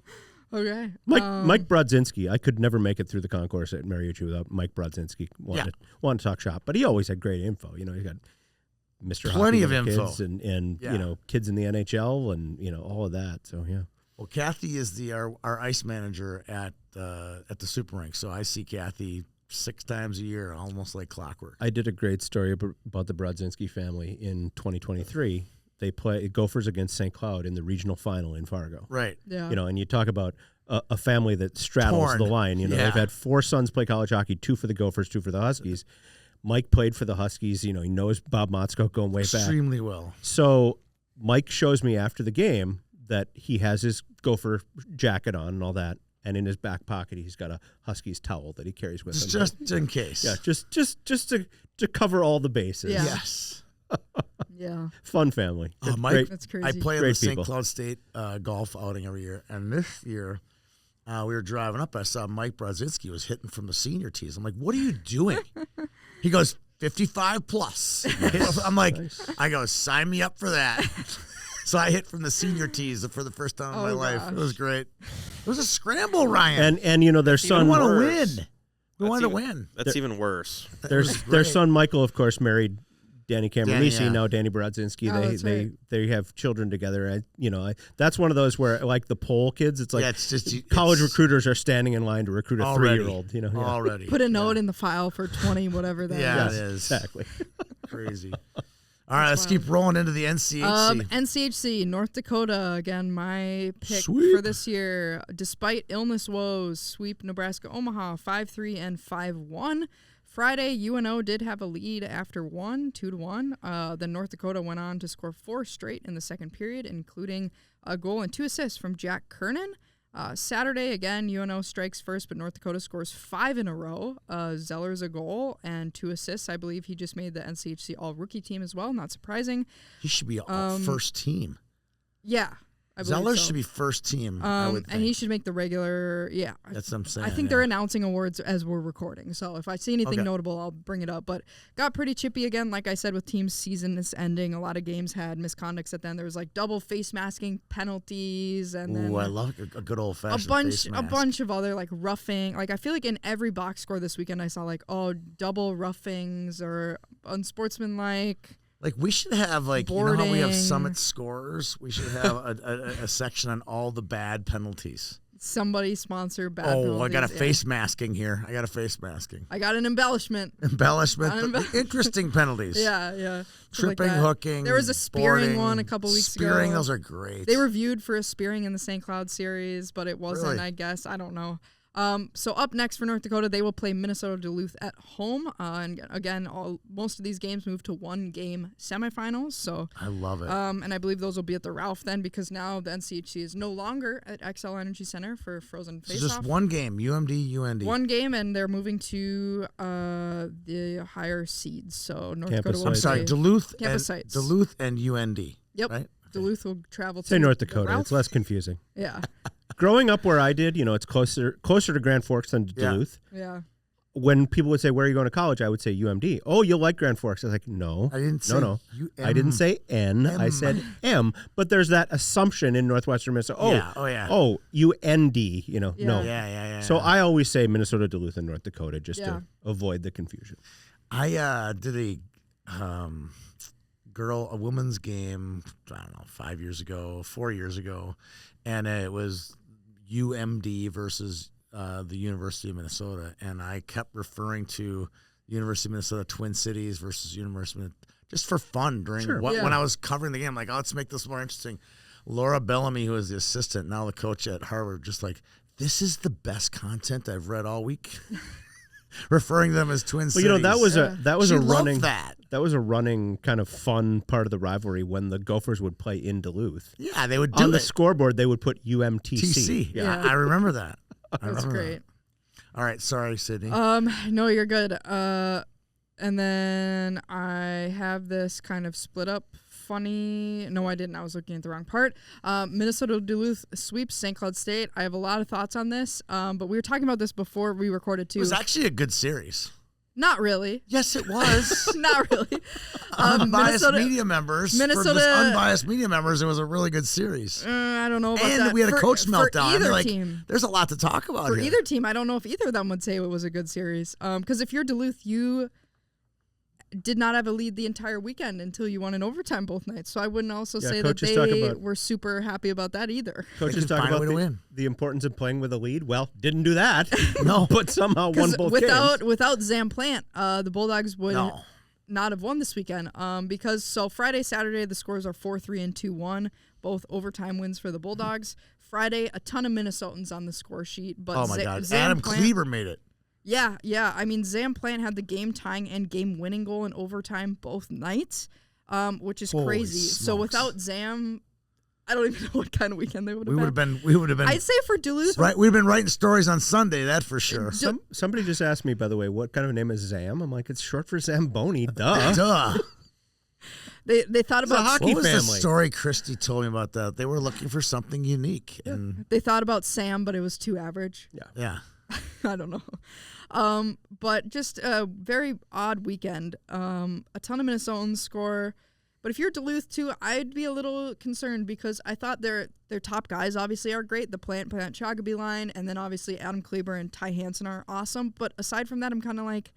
Okay. Mike Brodzinski. I could never make it through the concourse at Mariucci without Mike Brodzinski wanting to talk shop. But he always had great info. You know, he got Mr. Plenty Hockey of info. Kids and you know, kids in the NHL and, you know, all of that. So, yeah. Well, Kathy is our ice manager at the Super Rink. So I see Kathy 6 times a year, almost like clockwork. I did a great story about the Brodzinski family in 2023. They play Gophers against St. Cloud in the regional final in Fargo. Right. Yeah. You know, and you talk about a family that straddles the line. You know, they've had 4 sons play college hockey, 2 for the Gophers, 2 for the Huskies. Mike played for the Huskies. You know, he knows Bob Motzko going way back. Extremely well. So Mike shows me after the game that he has his Gopher jacket on and all that. And in his back pocket, he's got a Huskies towel that he carries with him. Just in case. Yeah, just to cover all the bases. Yeah. Yes. Yeah. Fun family. Mike, that's crazy. I play in Great the St. people. Cloud State golf outing every year. And this year, we were driving up. I saw Mike Brodzinski was hitting from the senior tees. I'm like, what are you doing? He goes, 55 plus. I'm like, I go, sign me up for that. So I hit from the senior tees for the first time in my life. It was great. It was a scramble, Ryan. And you know, their son. We want to win. We wanted to win. That's even worse. Their son Michael, of course, married Danny Camerlisi, now Danny Brodzinski. They have children together. That's one of those where, like the Pole kids, it's like college recruiters are standing in line to recruit a 3-year-old. You know, already put a note in the file for 20, whatever that is. Yeah, it is exactly crazy. All right, let's keep rolling into the NCHC. NCHC, North Dakota, again, my pick for this year. Despite illness woes, sweep Nebraska Omaha 5-3 and 5-1. Friday, UNO did have a lead after 2-1. Then North Dakota went on to score 4 straight in the second period, including a goal and 2 assists from Jack Kernan. Saturday, again, UNO strikes first, but North Dakota scores 5 in a row. Zeller's a goal and 2 assists. I believe he just made the NCHC all-rookie team as well. Not surprising. He should be first team. Yeah. Zeller should be first team, I would think. And he should make the regular, That's what I'm saying. I think they're announcing awards as we're recording. So if I see anything notable, I'll bring it up. But got pretty chippy again, like I said, with team season is ending. A lot of games had misconducts at the end. There was like double face masking penalties. And then I love a good old-fashioned face mask. A bunch of other like roughing. Like I feel like in every box score this weekend, I saw like, double roughings or unsportsmanlike. Like we should have you know how we have Summit Scorers? We should have a section on all the bad penalties. Somebody sponsor bad penalties. I got a face masking here. I got an embellishment. Interesting penalties. Yeah. Tripping, hooking. There was a spearing boarding, one a couple weeks ago. Spearing, those are great. They were viewed for a spearing in the St. Cloud series, but it wasn't, really? I guess. I don't know. So up next for North Dakota, they will play Minnesota Duluth at home. And again, most of these games move to 1-game semifinals. So I love it. And I believe those will be at the Ralph then, because now the NCHC is no longer at XL Energy Center for Frozen Face-Off. So just 1 game, UMD, UND. 1 game, and they're moving to the higher seeds. So North Campus Dakota will sites. Duluth and UND. Yep. Right? Duluth will travel to Say North Dakota. Ralph. It's less confusing. Yeah. Growing up where I did, it's closer to Grand Forks than to Duluth. Yeah. When people would say, "Where are you going to college?" I would say UMD. Oh, you'll like Grand Forks. I was like, no. I didn't say no. I didn't say N. I said M. But there's that assumption in Northwestern Minnesota. Oh, UND. No. Yeah. So I always say Minnesota, Duluth, and North Dakota just to avoid the confusion. I did a women's game, I don't know, 4 years ago, and it was UMD versus the University of Minnesota, and I kept referring to University of Minnesota Twin Cities versus University of just for fun when I was covering the game. Like, let's make this more interesting. Laura Bellamy, who is the assistant, now the coach at Harvard, just like, this is the best content I've read all week. Referring to them as Twin Cities. Well, that was that was a running kind of fun part of the rivalry when the Gophers would play in Duluth. Yeah, they would do on the scoreboard. They would put UMTC. Yeah, I remember that. That's great. All right, sorry, Sydney. No, you're good. And then I have this kind of split up. Funny. No, I didn't. I was looking at the wrong part. Minnesota Duluth sweeps St. Cloud State. I have a lot of thoughts on this, but we were talking about this before we recorded too. It was actually a good series. Not really. Yes, it was. Not really. Unbiased media members. For this unbiased media members, it was a really good series. I don't know about and that. We had a coach meltdown. For either team. There's a lot to talk about for here. either team, I don't know if either of them would say it was a good series. Because if you're Duluth, you did not have a lead the entire weekend until you won in overtime both nights. So I wouldn't also say that they were super happy about that either. Coaches talk about the importance of playing with a lead. Well, didn't do that. No, but somehow won both games. Without Zam Plant, the Bulldogs would not have won this weekend. Because Friday, Saturday, the scores are 4-3 and 2-1, both overtime wins for the Bulldogs. Friday, a ton of Minnesotans on the score sheet. But oh my God, Adam Kleber made it. Yeah. I mean, Zam Plant had the game-tying and game-winning goal in overtime both nights, which is crazy. Smokes. So without Zam, I don't even know what kind of weekend they would have We would have been. I'd say for Duluth. Right, we'd have been writing stories on Sunday, that for sure. Somebody just asked me, by the way, what kind of name is Zam? I'm like, it's short for Zamboni. Duh. Duh. They thought about hockey what was family. The story Christy told me about that? They were looking for something unique, and they thought about Sam, but it was too average. Yeah. I don't know. But just a very odd weekend. A ton of Minnesotans score. But if you're Duluth too, I'd be a little concerned because I thought their top guys obviously are great. The Plant Chagaby line, and then obviously Adam Kleber and Ty Hansen are awesome. But aside from that, I'm kind of like,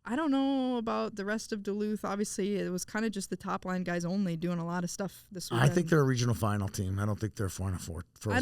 I don't know about the rest of Duluth. Obviously, it was kind of just the top line guys only doing a lot of stuff this weekend. I think they're a regional final team. I don't think they're a Frozen Four team.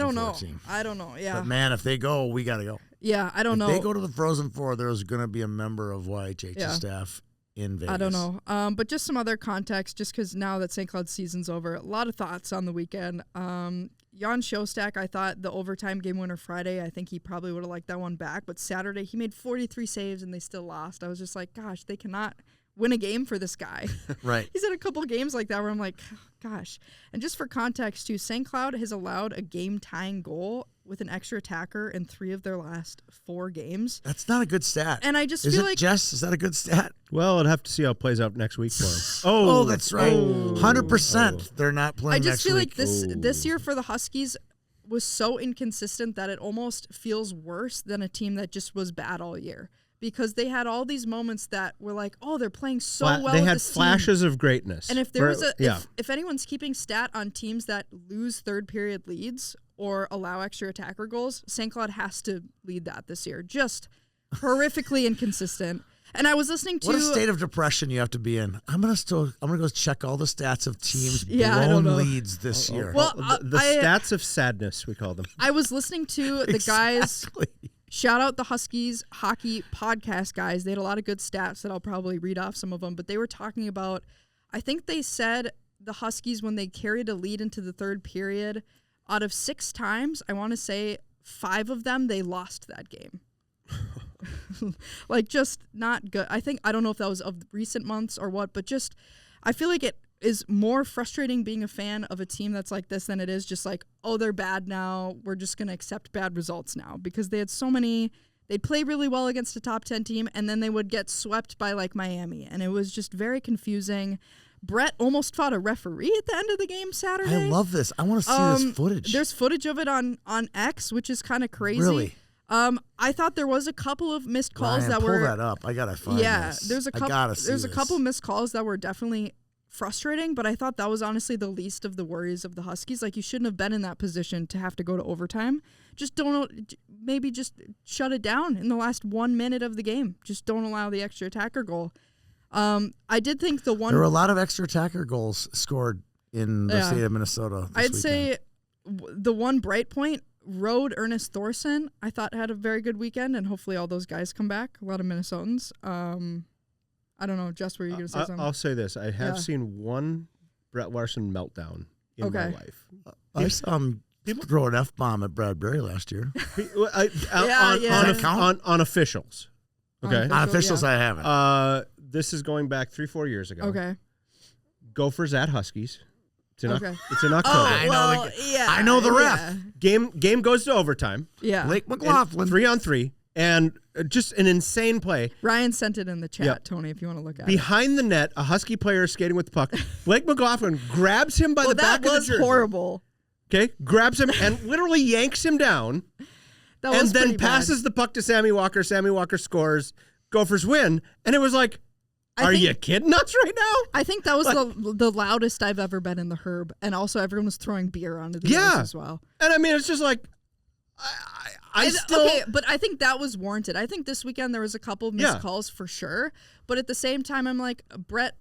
I don't know. Yeah. But man, if they go, we got to go. Yeah, I don't know. If they go to the Frozen Four, there's going to be a member of YHH's staff in Vegas. I don't know. But just some other context, just because now that St. Cloud's season's over, a lot of thoughts on the weekend. Jan Shostak, I thought the overtime game winner Friday, I think he probably would have liked that one back. But Saturday, he made 43 saves and they still lost. I was just like, gosh, they cannot win a game for this guy. Right. He's had a couple games like that where I'm like, gosh. And just for context, too, St. Cloud has allowed a game-tying goal with an extra attacker in 3 of their last 4 games. That's not a good stat. And I just feel like... Jess, is that a good stat? Well, I'd have to see how it plays out next week for him. Oh, that's right. 100% they're not playing next week. I just feel like this year for the Huskies was so inconsistent that it almost feels worse than a team that just was bad all year. Because they had all these moments that were like, oh, they're playing so well. They had flashes of greatness. And if there was if anyone's keeping stat on teams that lose third period leads or allow extra attacker goals, St. Cloud has to lead that this year. Just horrifically inconsistent. And I was listening to what a state of depression you have to be in. I'm gonna go check all the stats of teams blown leads this year. Well, the stats of sadness, we call them. I was listening to the guys. Shout out the Huskies hockey podcast guys. They had a lot of good stats that I'll probably read off some of them, but they were talking about, I think they said the Huskies, when they carried a lead into the third period, out of 6 times, I want to say 5 of them, they lost that game. Like, just not good. I don't know if that was of recent months or what, but just, I feel like it is more frustrating being a fan of a team that's like this than it is just like, oh, they're bad now, we're just going to accept bad results now. Because they had so many, they'd play really well against a top 10 team, and then they would get swept by like Miami. And it was just very confusing. Brett almost fought a referee at the end of the game Saturday. I love this. I want to see this footage. There's footage of it on X, which is kind of crazy. Really? I thought there was a couple of missed calls pull that up. I gotta find this. There's a couple missed calls that were definitely frustrating, but I thought that was honestly the least of the worries of the Huskies. Like, you shouldn't have been in that position to have to go to overtime. Just maybe shut it down in the last 1 minute of the game. Just don't allow the extra attacker goal. I did think there were a lot of extra attacker goals scored in the state of Minnesota. I'd say the one bright point, Road Ernest Thorson, I thought had a very good weekend, and hopefully all those guys come back. A lot of Minnesotans. I don't know, Jess, were you going to say something? I'll say this. I have seen one Brett Larson meltdown in my life. I saw him throw an F-bomb at Bradbury last year. On officials. Okay. On officials, I haven't. This is going back 3-4 years ago. Okay. Gophers at Huskies. It's in October. I know the ref. Game goes to overtime. Yeah. Blake McLaughlin. 3-on-3. And just an insane play. Ryan sent it in the chat, Tony, if you want to look at it. Behind the net, a Husky player is skating with the puck. Blake McLaughlin grabs him by the back of the jersey. That was horrible. Okay, grabs him and literally yanks him down. And then passes the puck to Sammy Walker. Sammy Walker scores. Gophers win. And it was like, are you kidding us right now? I think that was the loudest I've ever been in the Herb. And also everyone was throwing beer onto the ice as well. And I mean, it's just like, okay, but I think that was warranted. I think this weekend there was a couple of missed calls for sure. But at the same time, I'm like, Brett,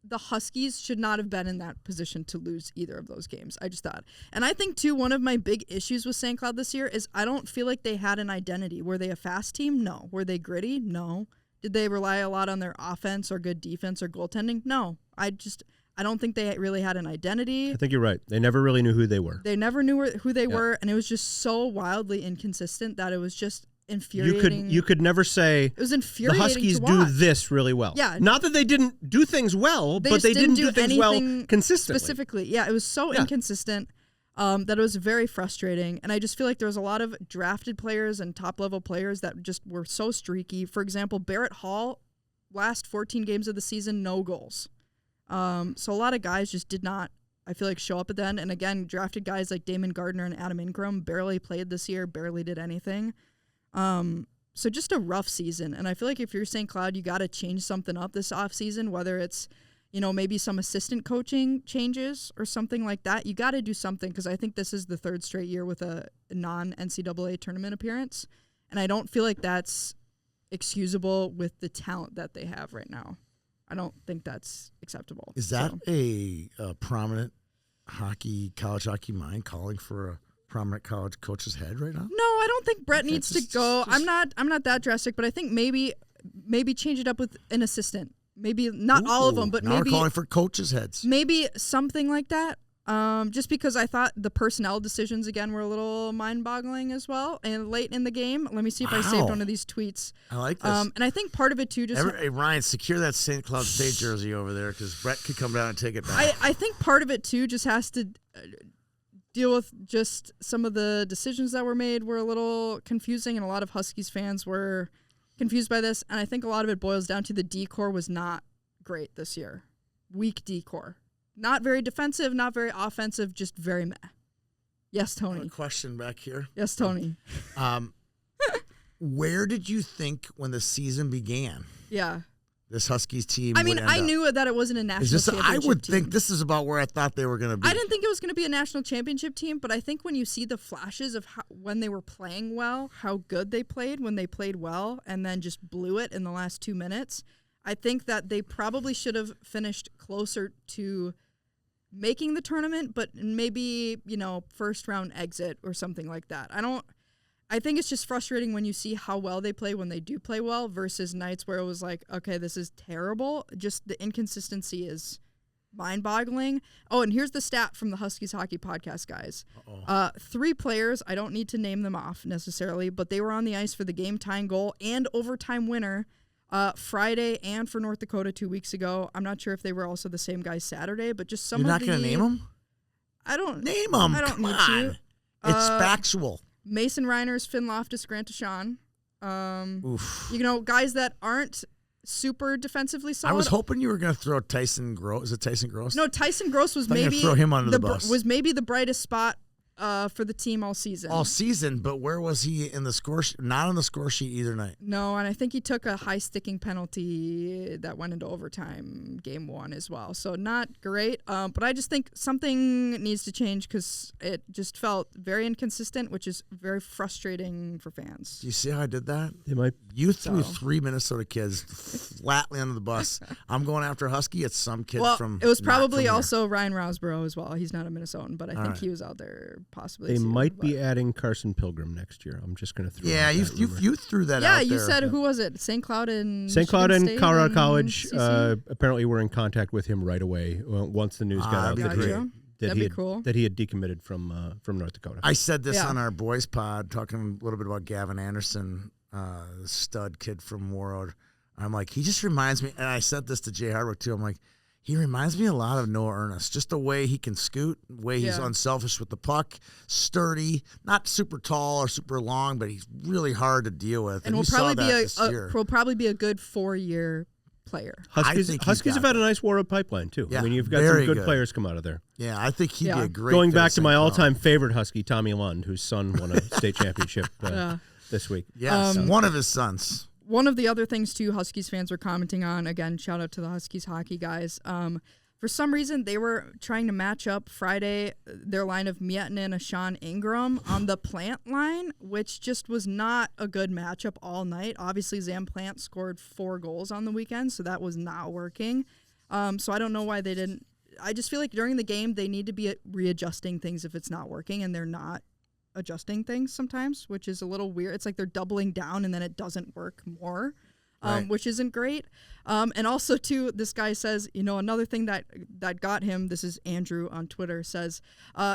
the Huskies should not have been in that position to lose either of those games. I just thought. And I think, too, one of my big issues with St. Cloud this year is I don't feel like they had an identity. Were they a fast team? No. Were they gritty? No. Did they rely a lot on their offense or good defense or goaltending? No. I don't think they really had an identity. I think you're right. They never really knew who they were. They never knew who they were, and it was just so wildly inconsistent that it was just infuriating. You could never say it was infuriating. The Huskies to do watch. this really well. Yeah. Not that they didn't do things well, but they didn't do things well consistently. Specifically. Yeah, it was so inconsistent that it was very frustrating. And I just feel like there was a lot of drafted players and top-level players that just were so streaky. For example, Barrett Hall, last 14 games of the season, no goals. So a lot of guys just did not, I feel like, show up at the end. And again, drafted guys like Damon Gardner and Adam Ingram barely played this year, barely did anything. So just a rough season. And I feel like if you're St. Cloud, you got to change something up this offseason, whether it's, maybe some assistant coaching changes or something like that. You got to do something because I think this is the third straight year with a non-NCAA tournament appearance. And I don't feel like that's excusable with the talent that they have right now. I don't think that's acceptable. Is that a prominent college hockey mind calling for a prominent college coach's head right now? No, I don't think Brett needs to go. I'm not that drastic, but I think maybe change it up with an assistant. Maybe not all of them, but maybe we're calling for coaches' heads. Maybe something like that. Just because I thought the personnel decisions again were a little mind-boggling as well. And late in the game, let me see if I saved one of these tweets. I like this. And I think part of it too, hey Ryan, secure that St. Cloud State jersey over there because Brett could come down and take it back. I think part of it too just has to deal with just some of the decisions that were made were a little confusing, and a lot of Huskies fans were confused by this. And I think a lot of it boils down to the D-core was not great this year. Weak D-core. Not very defensive, not very offensive, just very meh. Yes, Tony. I have a question back here. Yes, Tony. Where did you think when the season began? Yeah. This Huskies team. I mean, I knew that it wasn't a national championship I would team. think this is about where I thought they were going to be. I didn't think it was going to be a national championship team, but I think when you see the flashes of when they were playing well, how good they played when they played well, and then just blew it in the last 2 minutes, I think that they probably should have finished closer to making the tournament, but maybe, first round exit or something like that. I think it's just frustrating when you see how well they play when they do play well versus nights where it was like, okay, this is terrible. Just the inconsistency is mind-boggling. Oh, and here's the stat from the Huskies Hockey Podcast, guys. 3 players, I don't need to name them off necessarily, but they were on the ice for the game-tying goal and overtime winner Friday and for North Dakota 2 weeks ago. I'm not sure if they were also the same guys Saturday, but just some You're of the... You're not going to name them? I don't... Name them. I don't Come need on. to. It's factual. Mason Reiners, Finn Loftus, Grant Deshawn. Oof. Guys that aren't super defensively solid. I was hoping you were going to throw Tyson Gross. Is it Tyson Gross? No, Tyson Gross was maybe throw him under the bus. Was maybe the brightest spot for the team all season. All season, but where was he in the score? Not on the score sheet either night. No, and I think he took a high sticking penalty that went into overtime game 1 as well. So not great, but I just think something needs to change because it just felt very inconsistent, which is very frustrating for fans. Do you see how I did that? You threw 3 Minnesota kids flatly under the bus. I'm going after Husky. It's some kid from. It was probably also Ryan Rousborough as well. He's not a Minnesotan, but I think he was out there. Possibly. They might be adding Carson Pilgrim next year. I'm just going to throw. Yeah, you threw that out. Yeah, you there. said who was it? St. Cloud and Colorado College. Apparently, were in contact with him right away once the news got out that'd be cool. That he had decommitted from North Dakota. I said this on our boys pod, talking a little bit about Gavin Anderson, stud kid from Warroad. I'm like, he just reminds me, and I said this to Jay Hardwick too. I'm like, he reminds me a lot of Noah Ernest, just the way he can scoot, the way he's unselfish with the puck, sturdy, not super tall or super long, but he's really hard to deal with. And will probably be a good 4-year player. Huskies have had a nice Warroad pipeline too. Yeah, I mean, you've got some good players come out of there. Yeah, I think he'd be a great. Going back to my all-time favorite Husky, Tommy Lund, whose son won a state championship this week. Yes, one of his sons. one of the other things, too, Huskies fans were commenting on, again, shout out to the Huskies hockey guys. For some reason, they were trying to match up Friday their line of Miettinen and Sean Ingram on the Plant line, which just was not a good matchup all night. Obviously, Zam Plant scored 4 goals on the weekend, so that was not working. So I don't know why they didn't. I just feel like during the game, they need to be readjusting things if it's not working, and they're not adjusting things sometimes, which is a little weird. It's like they're doubling down, and then it doesn't work more. Right. Which isn't great. And also, too, this guy says, another thing that got him, this is Andrew on Twitter, says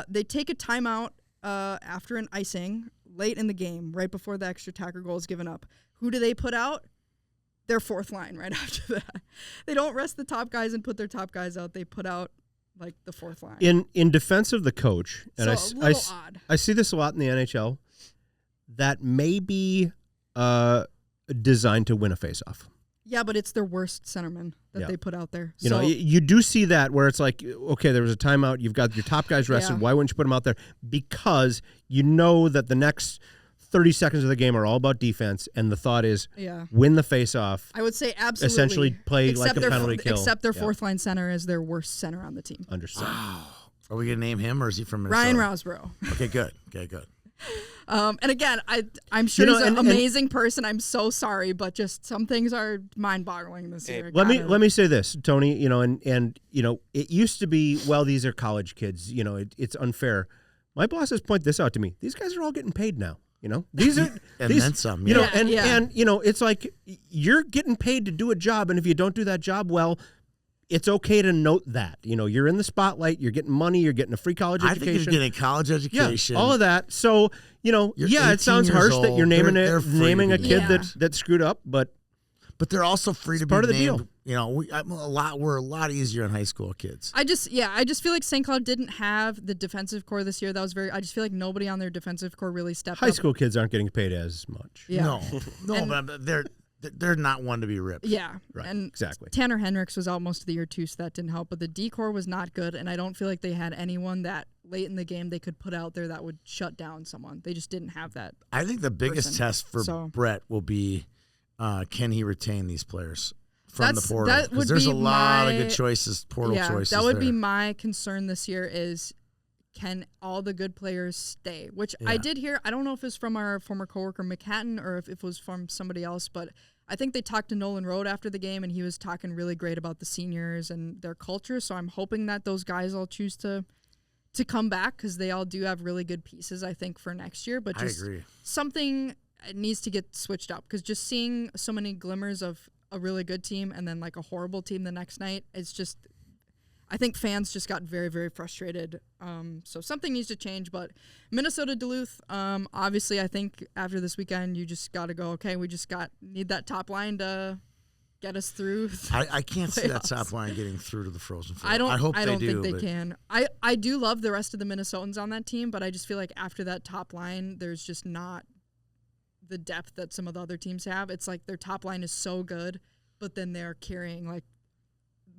they take a timeout after an icing late in the game, right before the extra attacker goal is given up. Who do they put out? Their fourth line right after that. They don't rest the top guys and put their top guys out. They put out, like, the fourth line. In defense of the coach, and odd. I see this a lot in the NHL, that may be designed to win a faceoff. Yeah, but it's their worst centerman that they put out there. You do see that where it's like, okay, there was a timeout. You've got your top guys rested. Yeah. Why wouldn't you put them out there? Because you know that the next 30 seconds of the game are all about defense, and the thought is win the faceoff. I would say absolutely. Essentially play like a penalty kill. Except their fourth line center is their worst center on the team. Understood. Wow. Are we going to name him, or is he from Minnesota? Ryan Rosborough. Okay, good. And again, I'm sure he's an amazing person. I'm so sorry, but just some things are mind-boggling this year. Let me say this, Tony. And it used to be, well, these are college kids. It's unfair. My bosses point this out to me. These guys are all getting paid now. These are and then some. Yeah. And it's like you're getting paid to do a job, and if you don't do that job well, it's okay to note that. You're in the spotlight, you're getting money, you're getting a free college education. I think you're getting a college education. Yeah, all of that. So, it sounds harsh that you're naming a kid that screwed up, but they're also free to be part of the named. deal. We're a lot easier in high school kids. I just feel like St. Cloud didn't have the defensive core this year. I just feel like nobody on their defensive core really stepped up. High school kids aren't getting paid as much. Yeah. No, but they're not one to be ripped. Yeah. Right. And exactly. Tanner Hendricks was out most of the year too, so that didn't help. But the D-core was not good, and I don't feel like they had anyone that late in the game they could put out there that would shut down someone. They just didn't have that. I think the biggest test for Brett will be can he retain these players from the portal? Because there's a lot of good choices, portal choices. That would be my concern this year is can all the good players stay? Which I did hear. I don't know if it's from our former coworker McHatton or if it was from somebody else, but I think they talked to Nolan Road after the game, and he was talking really great about the seniors and their culture. So I'm hoping that those guys all choose to come back because they all do have really good pieces, I think, for next year. But just something needs to get switched up because just seeing so many glimmers of a really good team and then like a horrible team the next night, it's just – I think fans just got very, very frustrated. So something needs to change. But Minnesota Duluth, obviously, I think after this weekend, you just got to go, okay, we just need that top line to get us through. I can't see that top line getting through to the Frozen Four. I don't think they can. I do love the rest of the Minnesotans on that team, but I just feel like after that top line, there's just not the depth that some of the other teams have. It's like their top line is so good, but then they're carrying like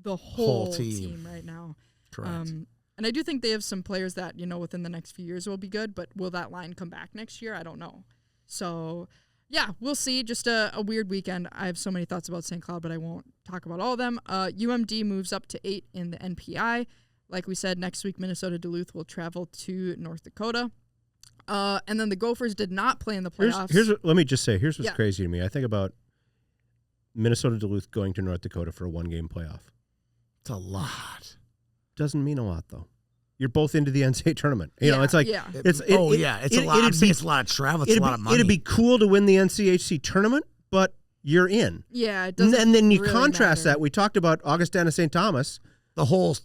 the whole team right now. Correct. And I do think they have some players that, within the next few years will be good, but will that line come back next year? I don't know. So, yeah, we'll see. Just a weird weekend. I have so many thoughts about St. Cloud, but I won't talk about all of them. UMD moves up to 8 in the NPI. Like we said, next week, Minnesota Duluth will travel to North Dakota. And then the Gophers did not play in the playoffs. Let me just say, here's what's crazy to me. I think about Minnesota Duluth going to North Dakota for a one-game playoff. It's a lot. Doesn't mean a lot, though. You're both into the NCAA tournament. It's like it's a lot. I'm saying it's a lot of travel. It's a lot of money. It'd be cool to win the NCHC tournament, but you're in. Yeah, it doesn't. And then you really contrast matter. that. We talked about Augustana St. Thomas. The whole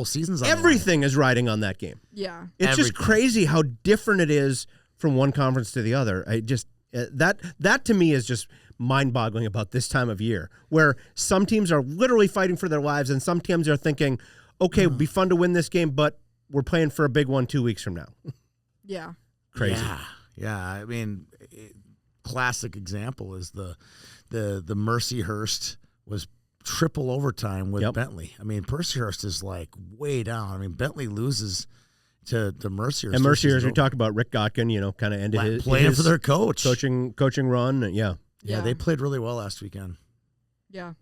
season's on everything is riding on that game. Yeah, it's just crazy how different it is from one conference to the other. I just that to me is just mind-boggling about this time of year, where some teams are literally fighting for their lives, and some teams are thinking, "Okay, it'd be fun to win this game, but we're playing for a big one 2 weeks from now." Yeah, crazy. Yeah. I mean, classic example is the Mercyhurst was triple overtime with Bentley. I mean, Mercyhurst is like way down. I mean, Bentley loses to Mercyhurst. And Mercyhurst, we talked about Rick Godkin, kind of ended his playing for their coach, coaching run. Yeah. Yeah, they played really well last weekend. Yeah.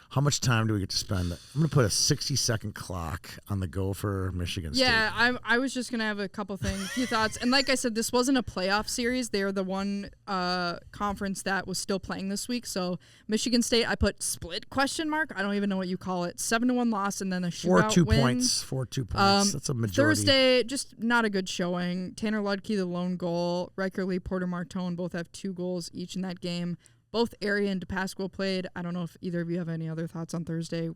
How much time do we get to spend? I'm going to put a 60-second clock on the Gopher Michigan State. Yeah, I was just going to have a few thoughts. And like I said, this wasn't a playoff series. They're the one conference that was still playing this week. So Michigan State, I put split ? I don't even know what you call it. 7-1 loss and then a shootout win. 4-2 points. That's a majority. Thursday, just not a good showing. Tanner Ludke, the lone goal. Riker Lee, Porter Martone both have 2 goals each in that game. Both Area and DePasquale played. I don't know if either of you have any other thoughts on Thursday.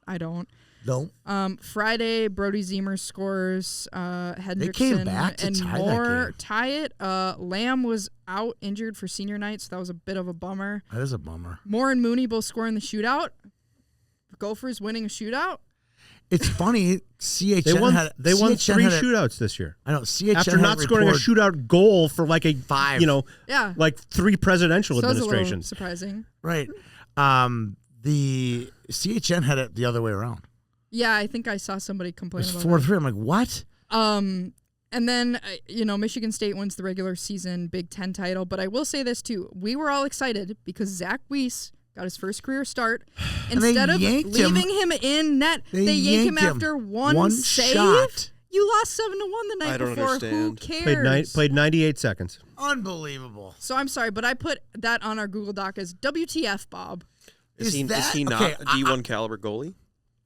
I don't. No. Friday, Brody Zemer scores. Hendrickson they came back to and tie Moore that game. tie it. Lamb was out injured for senior night, so that was a bit of a bummer. That is a bummer. Moore and Mooney both score in the shootout. Gophers winning a shootout. It's funny. CHN they won 3 shootouts this year. I know. CHN after not scoring a shootout goal for like a 5. Like 3 presidential administrations. A surprising, right? The CHN had it the other way around. Yeah, I think I saw somebody complain about it. 4-3. I'm like, what? And then Michigan State wins the regular season Big Ten title. But I will say this too: we were all excited because Zach Weiss got his first career start. Instead of leaving him in net, they yank him after one save. Shot. You lost 7-1 the night before. Understand. Who cares? Played 98 seconds. Unbelievable. So I'm sorry, but I put that on our Google Doc as WTF, Bob. Is he not a D1 caliber goalie?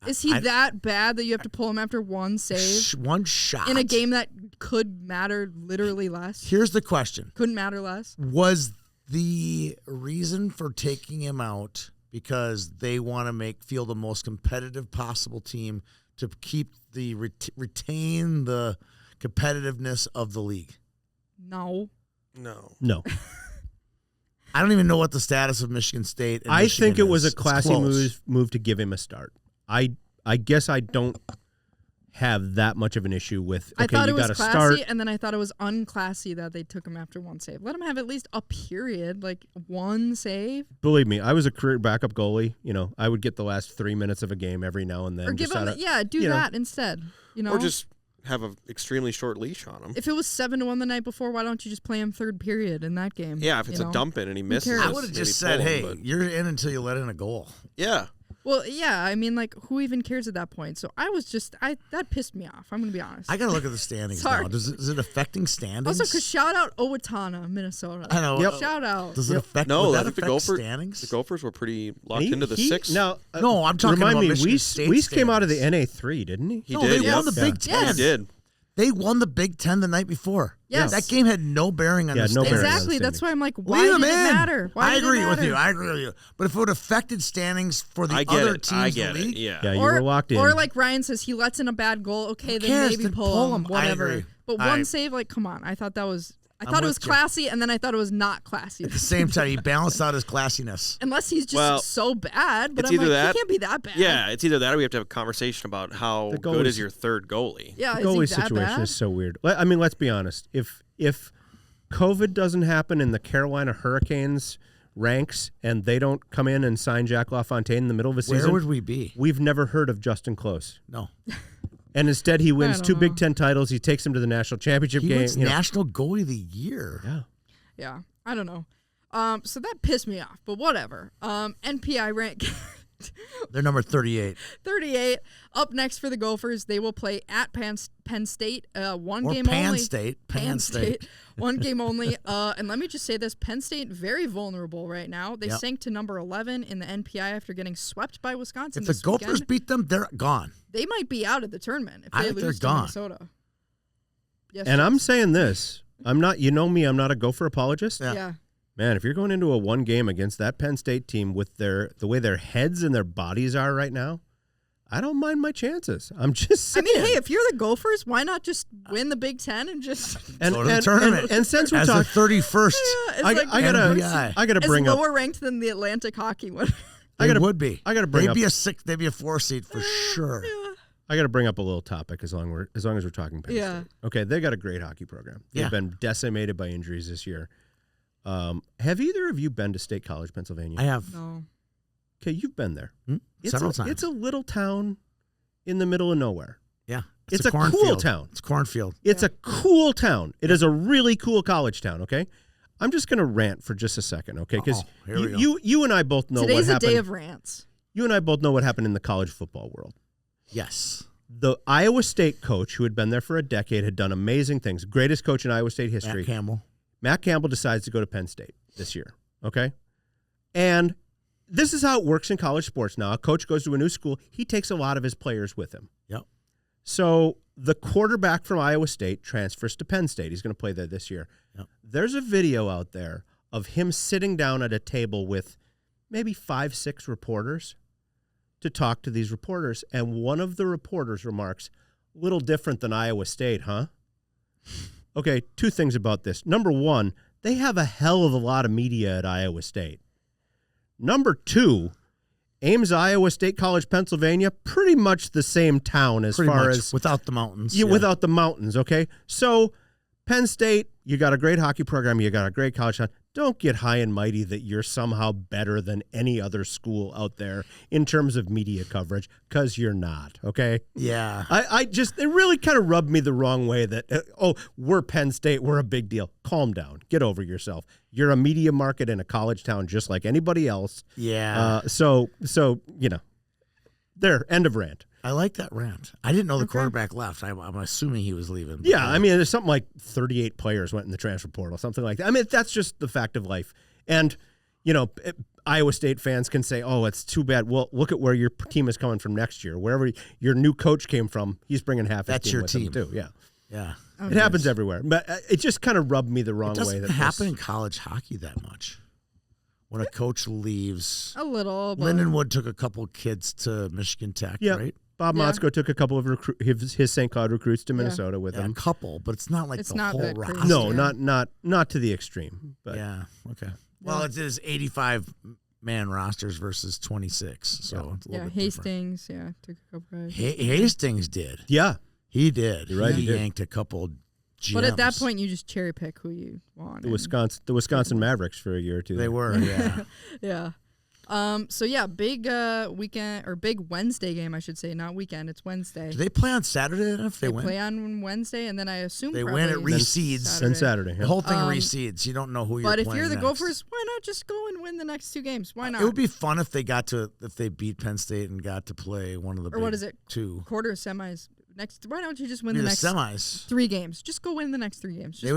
Is he that bad that you have to pull him after one save? One shot. In a game that could matter literally less? Here's the question. Couldn't matter less? Was the reason for taking him out because they want to feel the most competitive possible team to keep the retain the competitiveness of the league? No. I don't even know what the status of Michigan State and I think it was is. a classy move to give him a start. I guess I don't have that much of an issue with. Okay, I thought you it was gotta classy, start. and then I thought it was unclassy that they took him after one save. Let him have at least a period, like one save. Believe me, I was a career backup goalie. I would get the last 3 minutes of a game every now and then. Or give him, that instead. Or just have an extremely short leash on him. If it was 7-1 the night before, why don't you just play him third period in that game? Yeah, if it's a dump in and he misses, I would have just said, "Hey, you're in until you let in a goal." Yeah. Well, yeah, I mean, who even cares at that point? So that pissed me off. I'm going to be honest. I got to look at the standings now. Is it affecting standings? Also, because shout out Owatonna, Minnesota. I know. Yep. Shout out. Does it affect? No, I think the Gophers. The Gophers were pretty locked into the 6. No, I'm talking about Michigan State. Weiss came out of the NA3, didn't he? He did. They won the Big Ten. Yes. He did. They won the Big Ten the night before. Yes. That game had no bearing on the standings. Exactly. That's why I'm like, why did it matter? I agree with you. But if it would have affected standings for the other teams in the league, yeah, you were locked in. Or like Ryan says, he lets in a bad goal. Okay, then maybe pull him. Whatever. I agree. But one save, come on. I thought it was classy, and then I thought it was not classy. At the same time, he balanced out his classiness. Unless he's just so bad, but it's I'm either like, he can't be that bad. Yeah, it's either that or we have to have a conversation about how good is your third goalie. Yeah, the goalie situation is so weird. I mean, let's be honest. If COVID doesn't happen in the Carolina Hurricanes ranks and they don't come in and sign Jack LaFontaine in the middle of a season, where would we be? We've never heard of Justin Close. No. And instead, he wins 2 Big Ten titles. He takes them to the national championship game. He wins National Goalie of the Year. Yeah. Yeah. I don't know. So that pissed me off, but whatever. NPI rank. They're number 38. 38. Up next for the Gophers, they will play at Penn State. One or game Penn only. Penn State. One game only. And let me just say this: Penn State very vulnerable right now. They sank to number 11 in the NPI after getting swept by Wisconsin. If the Gophers beat them, they're gone. They might be out of the tournament if they lose to Minnesota. Yes, and I'm saying this: I'm not. You know me. I'm not a Gopher apologist. Yeah. Man, if you're going into a one game against that Penn State team with the way their heads and their bodies are right now, I don't mind my chances. I'm just saying. I mean, hey, if you're the Gophers, why not just win the Big Ten and just go to the tournament? And since we're talking the 31st, I gotta bring it's up lower ranked than the Atlantic Hockey one. would be. I gotta bring up. They'd be a 4 seed for sure. Yeah. I got to bring up a little topic as long as we're talking Penn State. Okay, they got a great hockey program. They've been decimated by injuries this year. Have either of you been to State College, Pennsylvania? I have. No. Okay, you've been there. Several times. It's a little town in the middle of nowhere. Yeah. It's a cool town. It's cornfield. It's a cool town. It is a really cool college town, okay? I'm just going to rant for just a second, okay? Because you and I both know what happened. Today's a day of rants. You and I both know what happened in the college football world. Yes. The Iowa State coach, who had been there for a decade, had done amazing things. Greatest coach in Iowa State history. Matt Campbell decides to go to Penn State this year, okay? And this is how it works in college sports now. A coach goes to a new school. He takes a lot of his players with him. Yep. So the quarterback from Iowa State transfers to Penn State. He's going to play there this year. Yep. There's a video out there of him sitting down at a table with maybe 5-6 reporters to talk to these reporters. And one of the reporters remarks, little different than Iowa State, huh? Okay, 2 things about this. Number 1, they have a hell of a lot of media at Iowa State. Number 2, Ames, Iowa State College, Pennsylvania, pretty much the same town as far as without the mountains. Yeah, without the mountains, okay? So Penn State, you got a great hockey program, you got a great college town. Don't get high and mighty that you're somehow better than any other school out there in terms of media coverage, because you're not, okay? Yeah. It really kind of rubbed me the wrong way that, we're Penn State, we're a big deal. Calm down. Get over yourself. You're a media market in a college town just like anybody else. Yeah. So there, end of rant. I like that rant. I didn't know the quarterback left. I'm assuming he was leaving. Yeah, I mean, there's something like 38 players went in the transfer portal, something like that. I mean, that's just the fact of life. And, Iowa State fans can say, oh, it's too bad. Well, look at where your team is coming from next year. Wherever your new coach came from, he's bringing half his team with him, too. Yeah. Yeah. It happens everywhere. But it just kind of rubbed me the wrong way. It doesn't happen in college hockey that much. When a coach leaves. A little. Lindenwood took a couple kids to Michigan Tech, right? Bob Motzko took a couple of his St. Cloud recruits to Minnesota with him. A couple, but it's not like the whole roster. No, not to the extreme. But. Yeah, okay. Well, it is 85-man rosters versus 26, so it's a little bit Hastings, different. Took a couple guys. Hastings did. Yeah. He did. You're right, he yanked a couple gems. But at that point, you just cherry pick who you want. The Wisconsin Mavericks for a year or two. They were, yeah. Yeah. Big weekend or big Wednesday game, I should say, not weekend. It's Wednesday. Do they play on Saturday if they win? Play on Wednesday, and then I assume they win. It reseeds. Then Saturday. Yeah. The whole thing reseeds. You don't know who you're playing. But if you're the next. Gophers, why not just go and win the next 2 games? Why not? It would be fun if they beat Penn State and got to play one of the what is it? 2 quarters, semis. Why don't you just win the next semis? 3 games. Just go win the next 3 games. They'd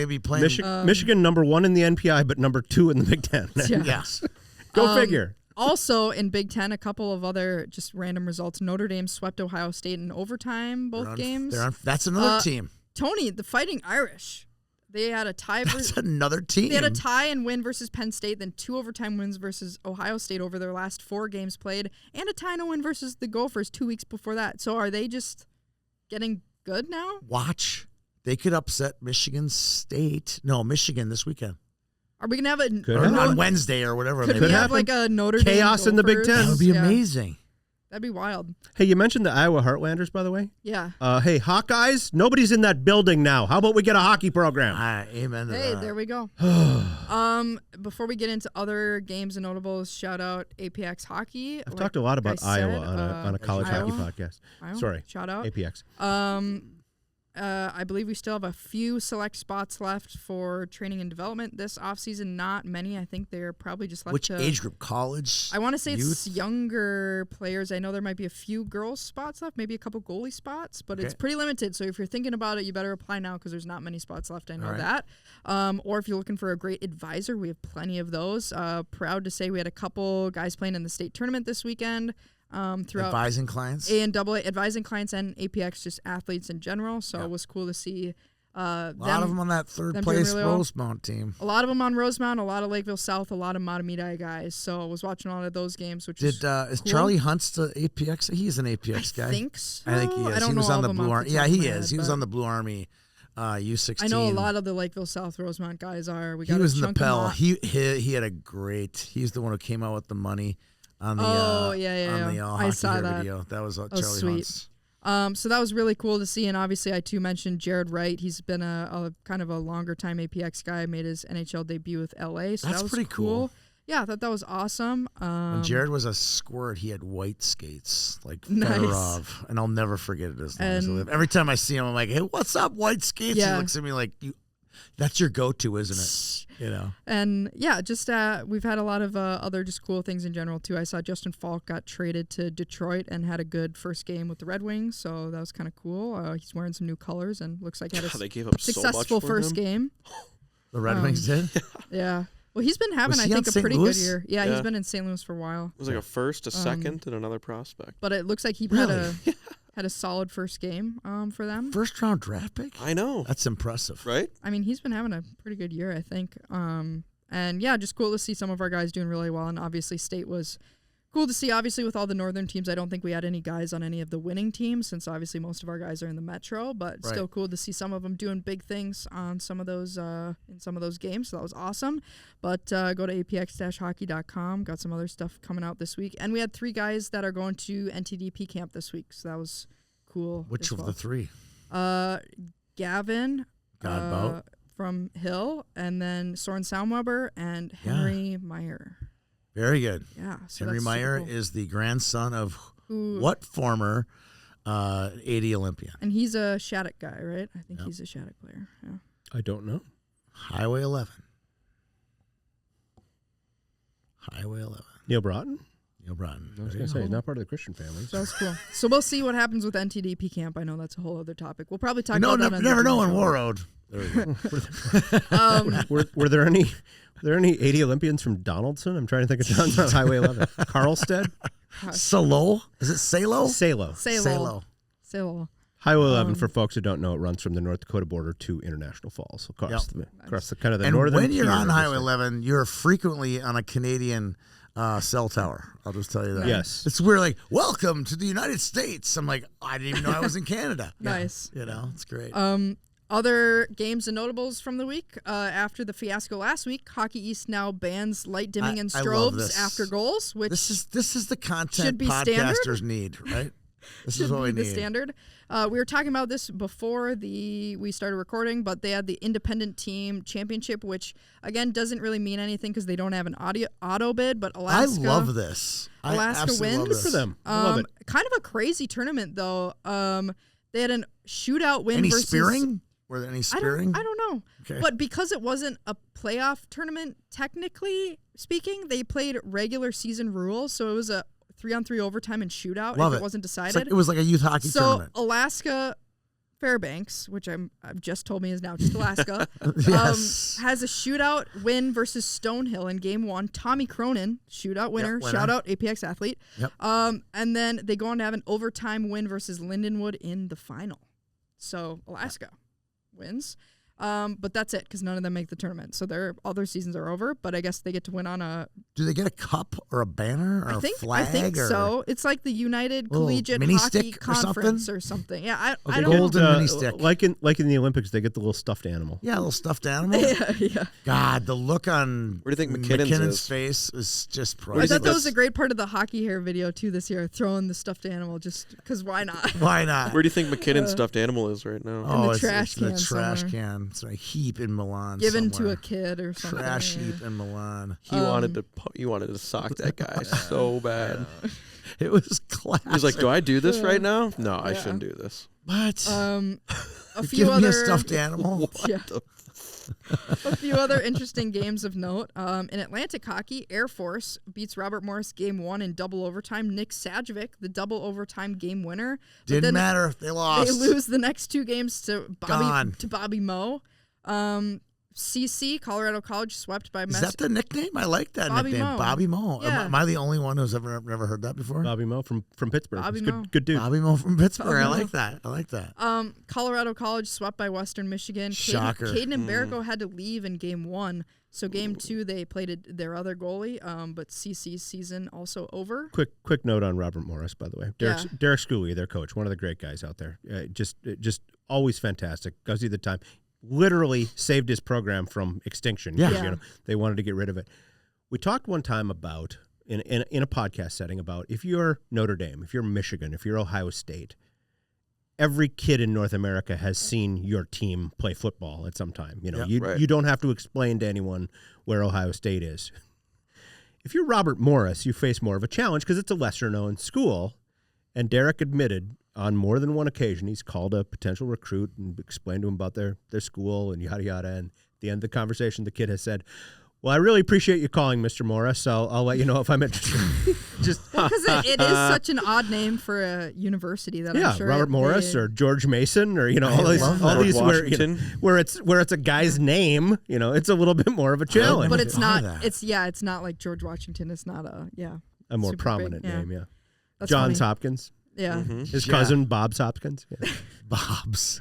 be playing. Michigan number 1 in the NPI, but number 2 in the Big Ten. Yes. Go figure. Also, in Big Ten, a couple of other just random results. Notre Dame swept Ohio State in overtime, both games. That's another team. Tony, the Fighting Irish. They had a tie. That's another team. They had a tie and win versus Penn State, then 2 overtime wins versus Ohio State over their last 4 games played, and a tie and a win versus the Gophers 2 weeks before that. So are they just getting good now? Watch. They could upset Michigan State. No, Michigan this weekend. Are we gonna have on Wednesday or whatever? Could we have like a Notre Dame chaos in the Big Ten? That would be amazing. That'd be wild. Hey, you mentioned the Iowa Heartlanders, by the way. Yeah. Hey, Hawkeyes, nobody's in that building now. How about we get a hockey program? Amen to that. Hey, there we go. Before we get into other games and notables, shout out APX Hockey. I've talked a lot about Iowa on a college hockey podcast. Sorry. Shout out. APX. I believe we still have a few select spots left for training and development this offseason. Not many. I think they're probably just left. Which age group? College? I want to say it's younger players. I know there might be a few girls spots left, maybe a couple goalie spots, but it's pretty limited. So if you're thinking about it, you better apply now because there's not many spots left. I know that. Or if you're looking for a great advisor, we have plenty of those. Proud to say we had a couple guys playing in the state tournament this weekend. Throughout advising clients and advising clients and APX, just athletes in general. So it was cool to see a lot of them on that third place really Rosemount team. A lot of them on Rosemount, a lot of Lakeville South, a lot of Matamidi guys. So I was watching a lot of those games, which is cool. Charlie Hunt's the APX? He's an APX guy. I think so. I think he is. I don't he was know on the Blue Army. Yeah, he is. He was on the Blue Army U16. I know a lot of the Lakeville South Rosemount guys are. He was in the Pell. He had a great. He's the one who came out with the money. On the on the I saw that video. That was Charlie sweet. Hunt's. So that was really cool to see, and obviously I too mentioned Jared Wright. He's been a kind of a longer time APX guy. Made his NHL debut with LA. So that was pretty cool. Yeah, I thought that was awesome. When Jared was a squirt, he had white skates like Fedorov, and I'll never forget it as long as I live. Every time I see him, I'm like, "Hey, what's up, white skates?" He looks at me like, "You." That's your go-to, isn't it? You know. And yeah, just we've had a lot of other just cool things in general too. I saw Justin Falk got traded to Detroit and had a good first game with the Red Wings, so that was kind of cool. He's wearing some new colors and looks like he had a they gave up successful so much for first him. game. The Red Wings did? Yeah. Well, he's been having, I think, a pretty good year. Yeah, he's been in St. Louis for a while. It was like a first, a second, and another prospect. But it looks like he had a solid first game for them. First round draft pick? I know. That's impressive. Right? I mean, he's been having a pretty good year, I think. And yeah, just cool to see some of our guys doing really well. And obviously, State was cool to see. Obviously, with all the Northern teams, I don't think we had any guys on any of the winning teams, since obviously most of our guys are in the Metro. But still cool to see some of them doing big things on some of those in some of those games. So that was awesome. But go to apx-hockey.com. Got some other stuff coming out this week, and we had 3 guys that are going to NTDP camp this week. So that was cool. Which of the 3? Gavin. Godbout. From Hill, and then Soren Saumweber and Henry Meyer. Very good. Yeah. So Henry Meyer is the grandson of what former 80 Olympian? And he's a Shattuck guy, right? I think he's a Shattuck player. Yeah. I don't know. Highway 11. Highway 11. Neil Broughton? Neil Broughton. I was going to say, he's not part of the Christian family. So that's cool. So we'll see what happens with NTDP camp. I know that's a whole other topic. We'll probably talk about it. Never know in Warroad. There we go. Were there any 80 Olympians from Donaldson? I'm trying to think of towns on Highway 11. Carlstead? Salo? Is it Salo? Salo. Highway 11, for folks who don't know, it runs from the North Dakota border to International Falls, across the kind of the northern. And when you're on Highway 11, you're frequently on a Canadian cell tower. I'll just tell you that. Yes. It's weird, like, welcome to the United States. I'm like, I didn't even know I was in Canada. Nice. You know, it's great. Other games and notables from the week. After the fiasco last week, Hockey East now bans light dimming and strobes after goals, which this is the content podcasters need, right? This is what we need. The standard. We were talking about this before we started recording, but they had the independent team championship, which again doesn't really mean anything because they don't have an auto bid. But Alaska, I love this. Alaska wins. Good for them. I love it. Kind of a crazy tournament though. They had a shootout win. Any versus spearing? Were there any spearing? I don't know. Okay. But because it wasn't a playoff tournament, technically speaking, they played regular season rules, so it was a 3-on-3 overtime and shootout. It wasn't decided. It was like a youth hockey tournament. So Alaska Fairbanks, which I've just told me is now just Alaska, has a shootout win versus Stonehill in Game 1. Tommy Cronin, shootout winner. Shout out APX athlete. Yep. And then they go on to have an overtime win versus Lindenwood in the final. So Alaska wins. But that's it because none of them make the tournament. So all their seasons are over, but I guess they get to win on a... Do they get a cup or a banner or a flag? I think so. It's like the United Collegiate Hockey Conference or something. Yeah, I don't golden know. mini stick. Like in the Olympics, they get the little stuffed animal. Yeah, a little stuffed animal. yeah. God, the look on where do you think McKinnon's face is just priceless. I thought that was a great part of the hockey hair video too this year, throwing the stuffed animal just because why not? Why not? Where do you think McKinnon's stuffed animal is right now? In the trash can. The trash can. It's a heap in Milan. Given to a kid or something. Trash heap in Milan. He wanted to sock that guy so bad. It was classic. He's like, do I do this right now? No, I shouldn't do this. What? A few Give other me a stuffed animal. A few other interesting games of note. In Atlantic hockey, Air Force beats Robert Morris Game 1 in double overtime. Nick Sajovic, the double overtime game winner. Didn't matter. They lost. They lose the next 2 games to Bobby Moe. CC, Colorado College, swept by... Is that the nickname? I like that nickname. Moe. Bobby Moe. Yeah. Am I the only one who's never heard that before? Bobby Moe from Pittsburgh. Moe. Good dude. Bobby Moe from Pittsburgh. I like that. Colorado College swept by Western Michigan. Shocker. Caden and Barico had to leave in Game 1. So Game 2, they played their other goalie, but CC's season also over. Quick note on Robert Morris, by the way. Derek Schooley, their coach, one of the great guys out there. Just always fantastic. Goes either time. Literally saved his program from extinction. Yeah. They wanted to get rid of it. We talked one time about, in a podcast setting, about if you're Notre Dame, if you're Michigan, if you're Ohio State, every kid in North America has seen your team play football at some time. You don't have to explain to anyone where Ohio State is. If you're Robert Morris, you face more of a challenge because it's a lesser-known school. And Derek admitted on more than one occasion, he's called a potential recruit and explained to him about their school and yada, yada. And at the end of the conversation, the kid has said, well, I really appreciate you calling, Mr. Morris, so I'll let you know if I'm interested. Just because it is such an odd name for a university that I'm sure Robert Morris or George Mason or all these where it's a guy's name, it's a little bit more of a challenge. But it's not. It's not like George Washington. It's not a more prominent name. Yeah, That's Johns funny. Hopkins. Yeah, his cousin Bob's Hopkins. Yeah. Bob's.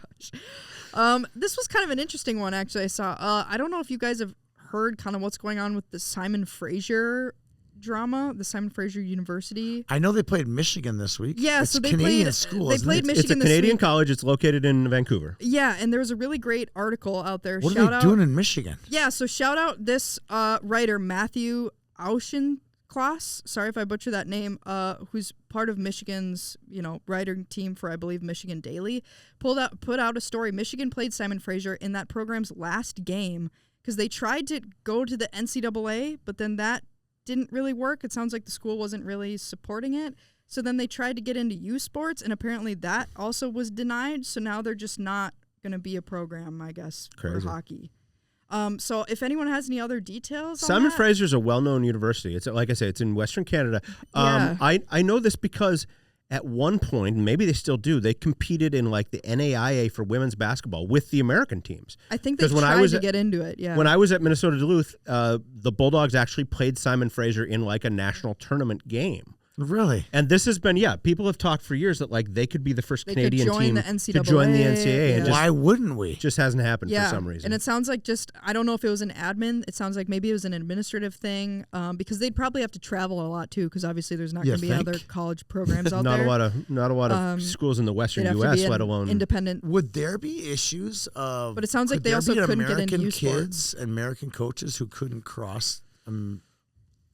This was kind of an interesting one actually. I saw. I don't know if you guys have heard kind of what's going on with the Simon Fraser drama, the Simon Fraser University. I know they played Michigan this week. Yeah, it's so they Canadian played school. They played Michigan. It's a Canadian college. It's located in Vancouver. Yeah, and there was a really great article out there. What are they doing in Michigan? Yeah, so shout out this writer Matthew Auchincloss. Sorry if I butcher that name. Who's part of Michigan's writing team for I believe Michigan Daily. Put out a story. Michigan played Simon Fraser in that program's last game because they tried to go to the NCAA, but then that didn't really work. It sounds like the school wasn't really supporting it. So then they tried to get into U Sports, and apparently that also was denied. So now they're just not going to be a program, I guess, for hockey. So if anyone has any other details on Simon that? Fraser's a well-known university. It's like I say, it's in Western Canada. Yeah. I know this because at one point, and maybe they still do, they competed in like the NAIA for women's basketball with the American teams. I think they tried to get into it, yeah. When I was at Minnesota Duluth, the Bulldogs actually played Simon Fraser in like a national tournament game. Really? And this has been, people have talked for years that like they could be the first Canadian team to join the NCAA. Yeah. And why wouldn't we? Just hasn't happened for some reason. And it sounds like I don't know if it was an admin. It sounds like maybe it was an administrative thing because they'd probably have to travel a lot too because obviously there's not going to be other college programs out there. Not a lot of schools in the Western U.S., let alone independent. Would there be issues of? But it sounds like they also couldn't get into American kids and American coaches who couldn't cross.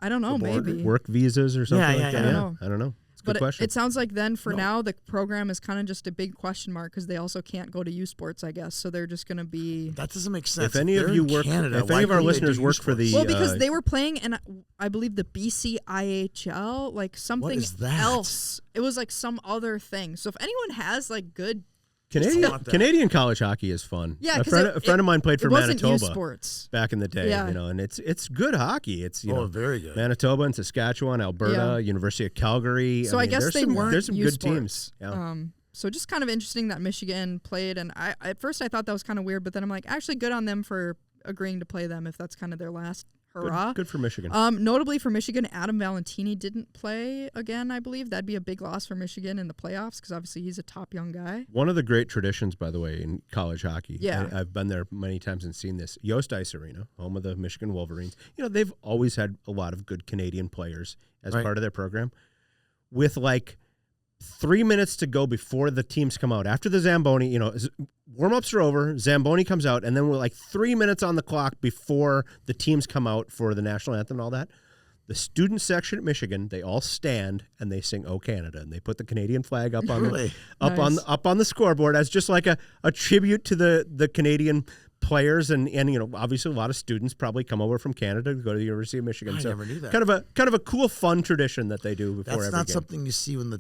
I don't know, maybe work visas or something like that. I don't know. Good question. It sounds like then for now the program is kind of just a big question mark because they also can't go to U Sports, I guess. So they're just going to be. That doesn't make sense. If any of you work, Canada, if any of our listeners work for the, because they were playing in I believe the BC IHL, like something what is that? else. It was like some other thing. So if anyone has like good. Canadian college hockey is fun. Yeah, a friend of mine played for Manitoba back in the day. Yeah. And it's good hockey. It's very good. Manitoba and Saskatchewan, Alberta, University of Calgary. So I guess they weren't. There's some U good Sports. teams. Yeah. So just kind of interesting that Michigan played, and I at first I thought that was kind of weird, but then I'm like, actually good on them for agreeing to play them if that's kind of their last hurrah. Good for Michigan. Notably for Michigan, Adam Valentini didn't play again, I believe. That'd be a big loss for Michigan in the playoffs because obviously he's a top young guy. One of the great traditions, by the way, in college hockey. Yeah. I've been there many times and seen this. Yost Ice Arena, home of the Michigan Wolverines. They've always had a lot of good Canadian players as part of their program. With like 3 minutes to go before the teams come out. After the Zamboni, warm-ups are over, Zamboni comes out, and then we're like 3 minutes on the clock before the teams come out for the national anthem and all that. The student section at Michigan, they all stand and they sing "O Canada," and they put the Canadian flag up on up on the scoreboard as just like a tribute to the Canadian players and obviously a lot of students probably come over from Canada to go to the University of Michigan. I never knew that. Kind of a cool, fun tradition that they do before every game. That's not something you see when the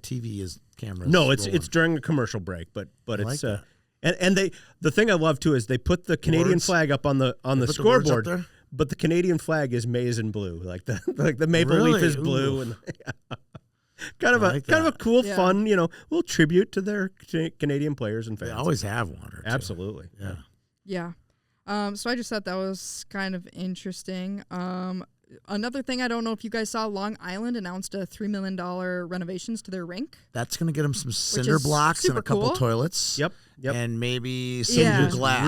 TV is cameras. No, it's during a commercial break, but it's and the thing I love too is they put the Canadian flag up on the scoreboard, but the Canadian flag is maize and blue, like the maple leaf is blue. Ooh. And kind of a cool, fun, little tribute to their Canadian players and fans. They always have one or two. Absolutely. Yeah. Yeah. So I just thought that was kind of interesting. Another thing, I don't know if you guys saw, Long Island announced a $3 million renovations to their rink. That's going to get them some cinder blocks and a couple toilets. Yep. And maybe some new glass.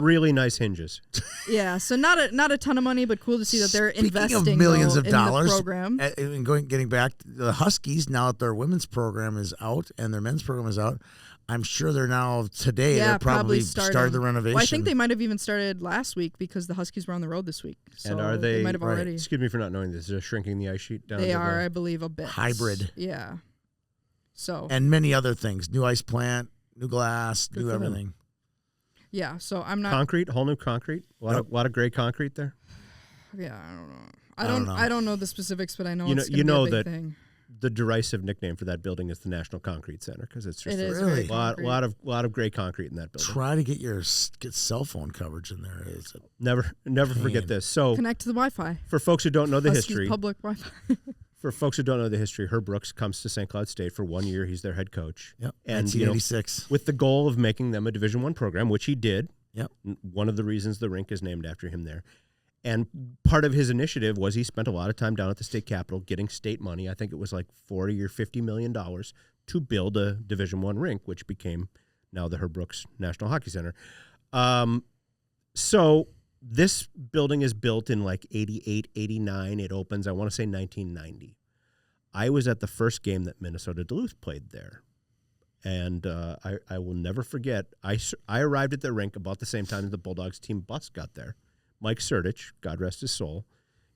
Really nice hinges. Yeah, so not a ton of money, but cool to see that they're investing of millions of in dollars. The program. And getting back, the Huskies, now that their women's program is out and their men's program is out, I'm sure they're now they're probably started the renovation. Well, I think they might have even started last week because the Huskies were on the road this week. So and are they might have already. Excuse me for not knowing this. They're shrinking the ice sheet down. They are, I believe, a bit hybrid. Yeah. So and many other things: new ice plant, new glass, new everything. Yeah. So I'm not whole new concrete. A lot of gray concrete there. Yeah, I don't know. I don't know the specifics, but I know it's you know be a big that. thing. the derisive nickname for that building is the National Concrete Center because it's just really a lot of gray concrete in that building. Try to get cell phone coverage in there. It's never forget this. So connect to the Wi-Fi. For folks who don't know the history, public Wi-Fi. For folks who don't know the history, Herb Brooks comes to St. Cloud State for 1 year. He's their head coach. Yep. And 1986, with the goal of making them a Division I program, which he did. Yep. One of the reasons the rink is named after him there. And part of his initiative was he spent a lot of time down at the state capitol getting state money. I think it was like $40 or $50 million to build a Division I rink, which became now the Herb Brooks National Hockey Center. So this building is built in like 88, 89. It opens, I want to say 1990. I was at the first game that Minnesota Duluth played there. And I will never forget, I arrived at the rink about the same time that the Bulldogs team bus got there. Mike Sertich, God rest his soul,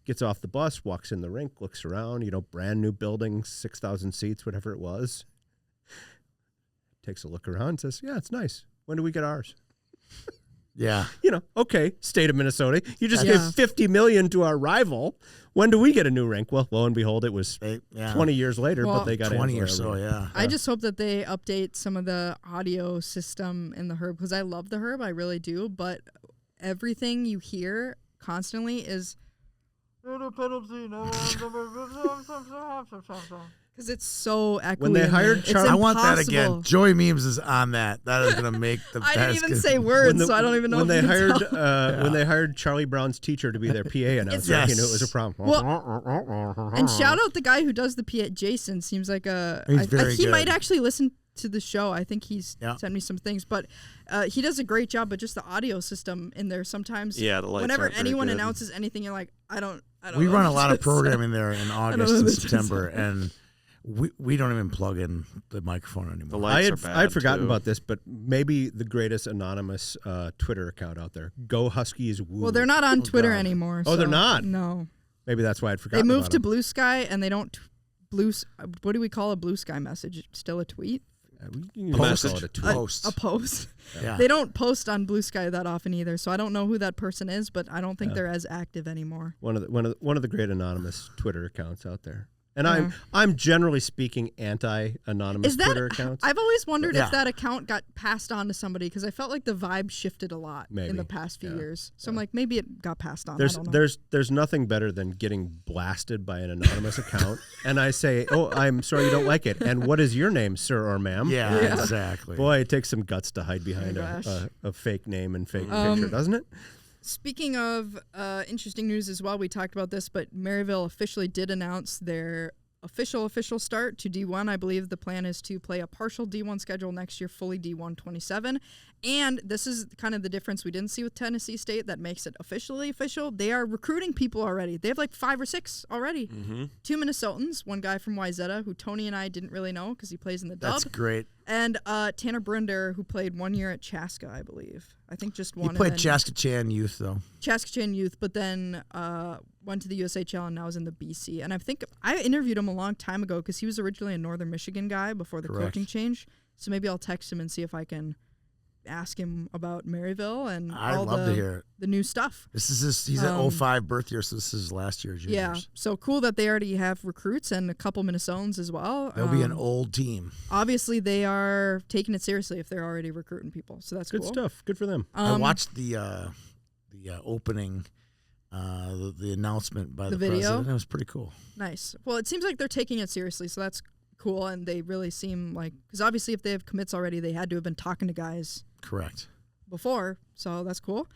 gets off the bus, walks in the rink, looks around, brand new building, 6,000 seats, whatever it was. Takes a look around, says, yeah, it's nice. When do we get ours? Yeah. Okay, state of Minnesota. You just gave $50 million to our rival. When do we get a new rink? Well, lo and behold, it was 20 years later, but they got 20 or so, yeah. I just hope that they update some of the audio system in the Herb, because I love the Herb, I really do, but everything you hear constantly is because it's so echoey. When they hired Charlie, I want that again. Joey Memes is on that. That is going to make the best. I didn't even say words, so I don't even know. When they hired Charlie Brown's teacher to be their PA announcer, it was a problem. Well, and shout out the guy who does the PA. Jason seems like he might actually listen to the show. I think he's sent me some things, but he does a great job. But just the audio system in there sometimes. Yeah, the lights whenever aren't very anyone good. announces anything, you're like, I don't. We run a lot of programming there in August and September, and we don't even plug in the microphone anymore. The lights are bad. I had forgotten about this, but maybe the greatest anonymous Twitter account out there. Go Huskies Woo. Well, they're not on Twitter anymore. Oh, they're not? No. Maybe that's why I'd forgotten. They moved to Blue Sky, and they don't what do we call a Blue Sky message? Still a tweet? Post. A post. Yeah. They don't post on Blue Sky that often either, so I don't know who that person is, but I don't think they're as active anymore. One of the great anonymous Twitter accounts out there. And I'm generally speaking anti-anonymous Twitter accounts. I've always wondered if that account got passed on to somebody because I felt like the vibe shifted a lot in the past few years. So I'm like, maybe it got passed on. I don't know. There's nothing better than getting blasted by an anonymous account, and I say, "Oh, I'm sorry you don't like it." And what is your name, sir or ma'am? Yeah, exactly. Boy, it takes some guts to hide behind a fake name and fake picture, doesn't it? Speaking of interesting news as well, we talked about this, but Maryville officially did announce their official start to D1. I believe the plan is to play a partial D1 schedule next year, fully D1 27. And this is kind of the difference we didn't see with Tennessee State that makes it officially official. They are recruiting people already. They have like 5 or 6 already. Mm-hmm. 2 Minnesotans, one guy from Wayzata, who Tony and I didn't really know because he plays in the dub. That's great. And Tanner Brinder, who played 1 year at Chaska, I believe. I think just one. He played Chaskatchan Youth, though. Chaskatchan Youth, but then went to the USHL and now is in the BC. And I think I interviewed him a long time ago because he was originally a Northern Michigan guy before the coaching change. So maybe I'll text him and see if I can ask him about Maryville and all to hear it. The new stuff. He's at 05 birth year, so this is last year's juniors. Yeah, so cool that they already have recruits and a couple Minnesotans as well. They'll be an old team. Obviously, they are taking it seriously if they're already recruiting people, so that's good cool. stuff. Good for them. I watched the opening, the announcement by the president. It was pretty cool. Nice. Well, it seems like they're taking it seriously, so that's cool, and they really seem like, because obviously if they have commits already, they had to have been talking to guys correct before, so that's cool.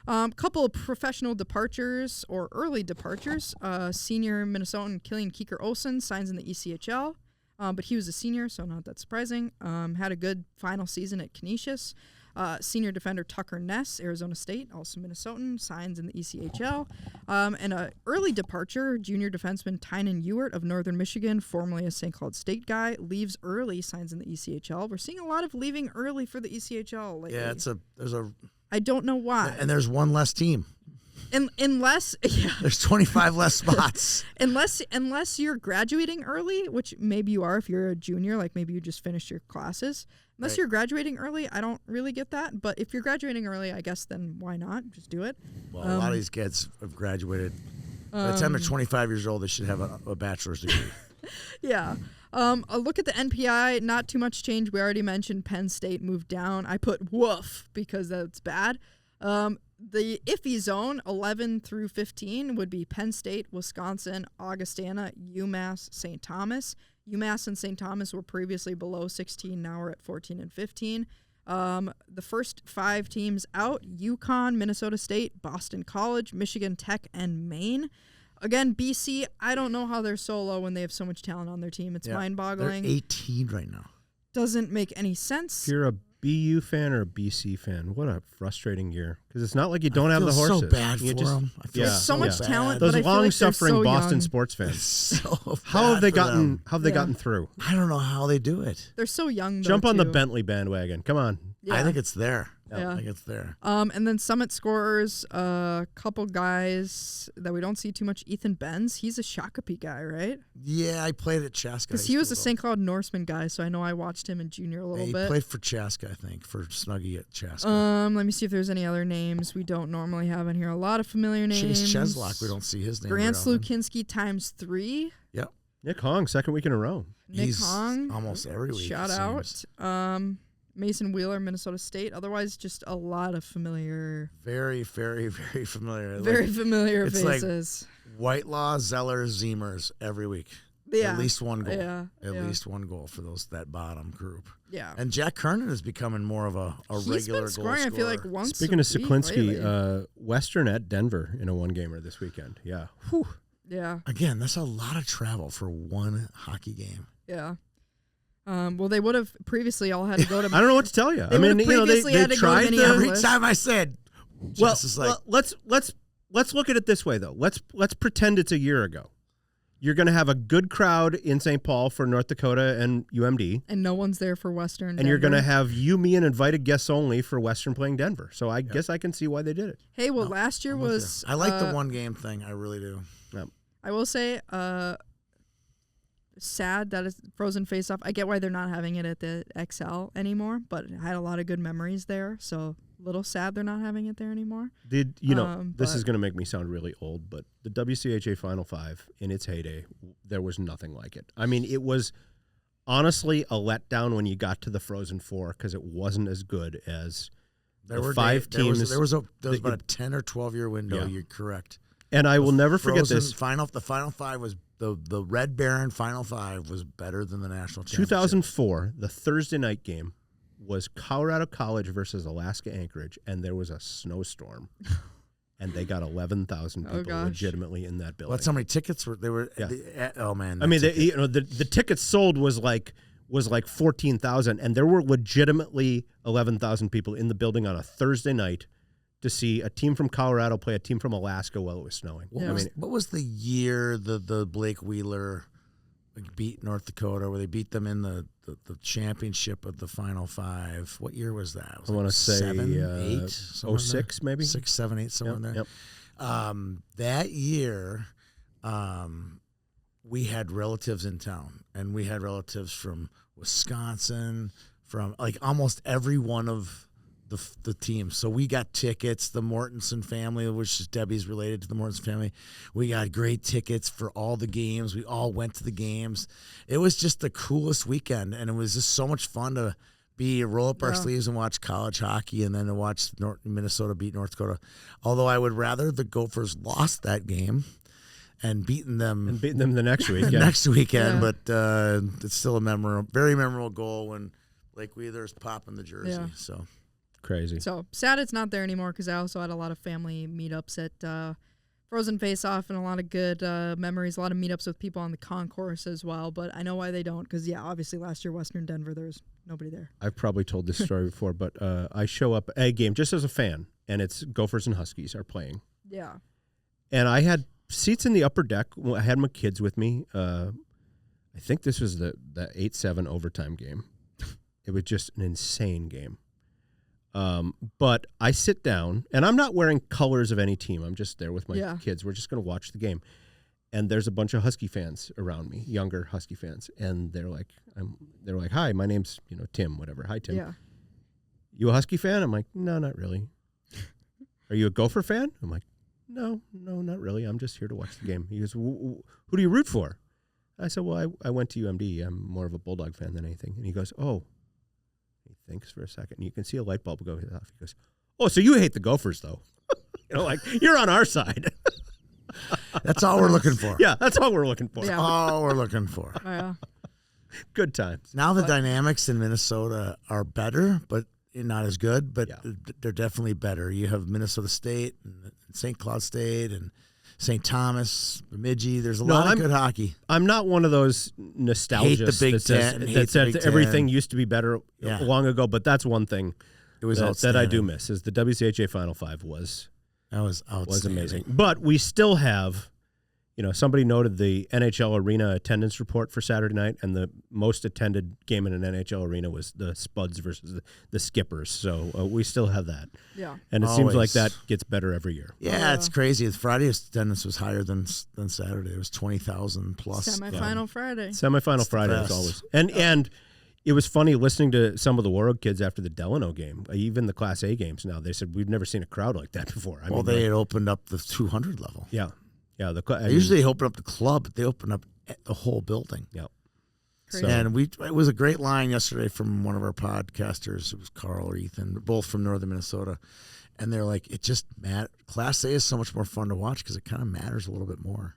Couple of professional departures or early departures. Senior Minnesotan Killian Keeker-Olsen signs in the ECHL, but he was a senior, so not that surprising. Had a good final season at Canisius. Senior defender Tucker Ness, Arizona State, also Minnesotan, signs in the ECHL. And an early departure, junior defenseman Tynan Ewert of Northern Michigan, formerly a St. Cloud State guy, leaves early, signs in the ECHL. We're seeing a lot of leaving early for the ECHL lately. Yeah, I don't know why. And there's one less team. Unless there's 25 less spots. Unless you're graduating early, which maybe you are if you're a junior, like maybe you just finished your classes. Unless you're graduating early, I don't really get that. But if you're graduating early, I guess then why not? Just do it. Well, a lot of these kids have graduated. By the time they're 25 years old, they should have a bachelor's degree. Yeah. A look at the NPI, not too much change. We already mentioned Penn State moved down. I put woof because that's bad. The iffy zone, 11 through 15, would be Penn State, Wisconsin, Augustana, UMass, St. Thomas. UMass and St. Thomas were previously below 16. Now we're at 14 and 15. The first 5 teams out, UConn, Minnesota State, Boston College, Michigan Tech, and Maine. Again, BC, I don't know how they're so low when they have so much talent on their team. It's mind-boggling. They're 18 right now. Doesn't make any sense. If you're a BU fan or a BC fan, what a frustrating year. Because it's not like you don't have the horses. So bad for them. There's so much talent, those but I feel long-suffering like Boston young. sports fans. So how have they gotten through? I don't know how they do it. They're so young. Though, Jump on too. the Bentley bandwagon. Come on. Yeah. I think it's there. Yeah. I think it's there. And then Summit scorers, a couple guys that we don't see too much. Ethan Benz, he's a Shakopee guy, right? Yeah, I played at Chaska. Because he was a St. Cloud Norseman guy, so I know I watched him in junior a little bit. He played for Chaska, I think, for Snuggie at Chaska. Let me see if there's any other names we don't normally have in here. A lot of familiar names. Chase Cheslock, we don't see his name. Grant Slukinski times 3. Yep. Nick Hong, second week in a row. Nick Hong. Almost every week. Shout out. Mason Wheeler, Minnesota State. Otherwise, just a lot of familiar. Very, very, very familiar. Very familiar faces. Like Whitelaw, Zeller, Ziemers every week. Yeah. At least one goal. Yeah. At least one goal for that bottom group. Yeah. And Jack Kernan is becoming more of a regular goal scorer. I feel like once. Speaking of Seklinski, Western at Denver in a one-gamer this weekend. Yeah. Whew. Yeah. Again, that's a lot of travel for one hockey game. Yeah. Well, they would have previously all had to go to. I don't know what to tell you. I mean, they tried every time I said. Well, let's look at it this way though. Let's pretend it's a year ago. You're going to have a good crowd in St. Paul for North Dakota and UMD, and no one's there for Western. And Denver. you're going to have me and invited guests only for Western playing Denver. So I guess I can see why they did it. Hey, well, last year was. I like the one game thing. I really do. Yep. I will say. Sad that it's Frozen Face-Off. I get why they're not having it at the XL anymore, but I had a lot of good memories there. So a little sad they're not having it there anymore. This is going to make me sound really old, but the WCHA Final Five in its heyday, there was nothing like it. I mean, it was honestly a letdown when you got to the Frozen Four because it wasn't as good as the 5 teams. There was about a 10 or 12 year window. Yeah. You're correct. And I will never forget this. The Final Five was the Red Baron Final Five was better than the national championship. 2004, the Thursday night game was Colorado College versus Alaska Anchorage, and there was a snowstorm, and they got 11,000 people legitimately in that building. That's how many tickets were they were? Yeah. Oh man! I mean, the tickets sold was like 14,000, and there were legitimately 11,000 people in the building on a Thursday night to see a team from Colorado play a team from Alaska while it was snowing. What was the year the Blake Wheeler beat North Dakota, where they beat them in the championship of the Final Five? What year was that? I want to say 7, 8, 06 maybe 6, 7, 8, somewhere in there. Yep. That year, we had relatives in town, and we had relatives from Wisconsin, from like almost every one of the teams. So we got tickets, the Mortensen family, which is Debbie's related to the Mortensen family. We got great tickets for all the games. We all went to the games. It was just the coolest weekend, and it was just so much fun to roll up our sleeves and watch college hockey, and then to watch Minnesota beat North Dakota. Although I would rather the Gophers lost that game and beaten them the next week, next weekend. Yeah. But it's still a very memorable goal when Blake Wheeler's popping the jersey. Yeah. So. Crazy. So sad it's not there anymore because I also had a lot of family meetups at Frozen Face-Off and a lot of good memories, a lot of meetups with people on the concourse as well. But I know why they don't because, obviously last year Western Denver, there was nobody there. I've probably told this story before, but I show up at a game just as a fan, and it's Gophers and Huskies are playing. Yeah. And I had seats in the upper deck. I had my kids with me. I think this was the 8-7 overtime game. It was just an insane game. But I sit down, and I'm not wearing colors of any team. I'm just there with my kids. We're just going to watch the game. And there's a bunch of Husky fans around me, younger Husky fans. And they're like, hi, my name's, Tim, whatever. Hi, Tim. Yeah. You a Husky fan? I'm like, no, not really. Are you a Gopher fan? I'm like, no, not really. I'm just here to watch the game. He goes, who do you root for? I said, well, I went to UMD. I'm more of a Bulldog fan than anything. And he goes, oh. He thinks for a second. And you can see a light bulb go off. He goes, oh, so you hate the Gophers, though. Like, you're on our side. That's all we're looking for. Yeah, that's all we're looking for. Yeah. All we're looking for. Yeah. Good times. Now the dynamics in Minnesota are better, but not as good, but they're definitely better. You have Minnesota State and St. Cloud State and St. Thomas, Bemidji. There's a lot of good hockey. I'm not one of those nostalgists that says everything used to be better long ago, but that's one thing that I do miss is the WCHA Final Five was amazing. But we still have, somebody noted the NHL Arena attendance report for Saturday night, and the most attended game in an NHL arena was the Spuds versus the Skippers. So we still have that. Yeah. And it seems like that gets better every year. Yeah, it's crazy. Friday's attendance was higher than Saturday. It was 20,000 plus. Semifinal Friday. Semifinal Friday is always. And it was funny listening to some of the Warroad kids after the Delano game, even the Class A games now. They said, we've never seen a crowd like that before. I mean, they had opened up the 200 level. Yeah. Yeah, usually they open up the club, but they open up the whole building. Yeah. So, and it was a great line yesterday from one of our podcasters. It was Carl or Ethan, both from northern Minnesota. And they're like, it just Class A is so much more fun to watch because it kind of matters a little bit more.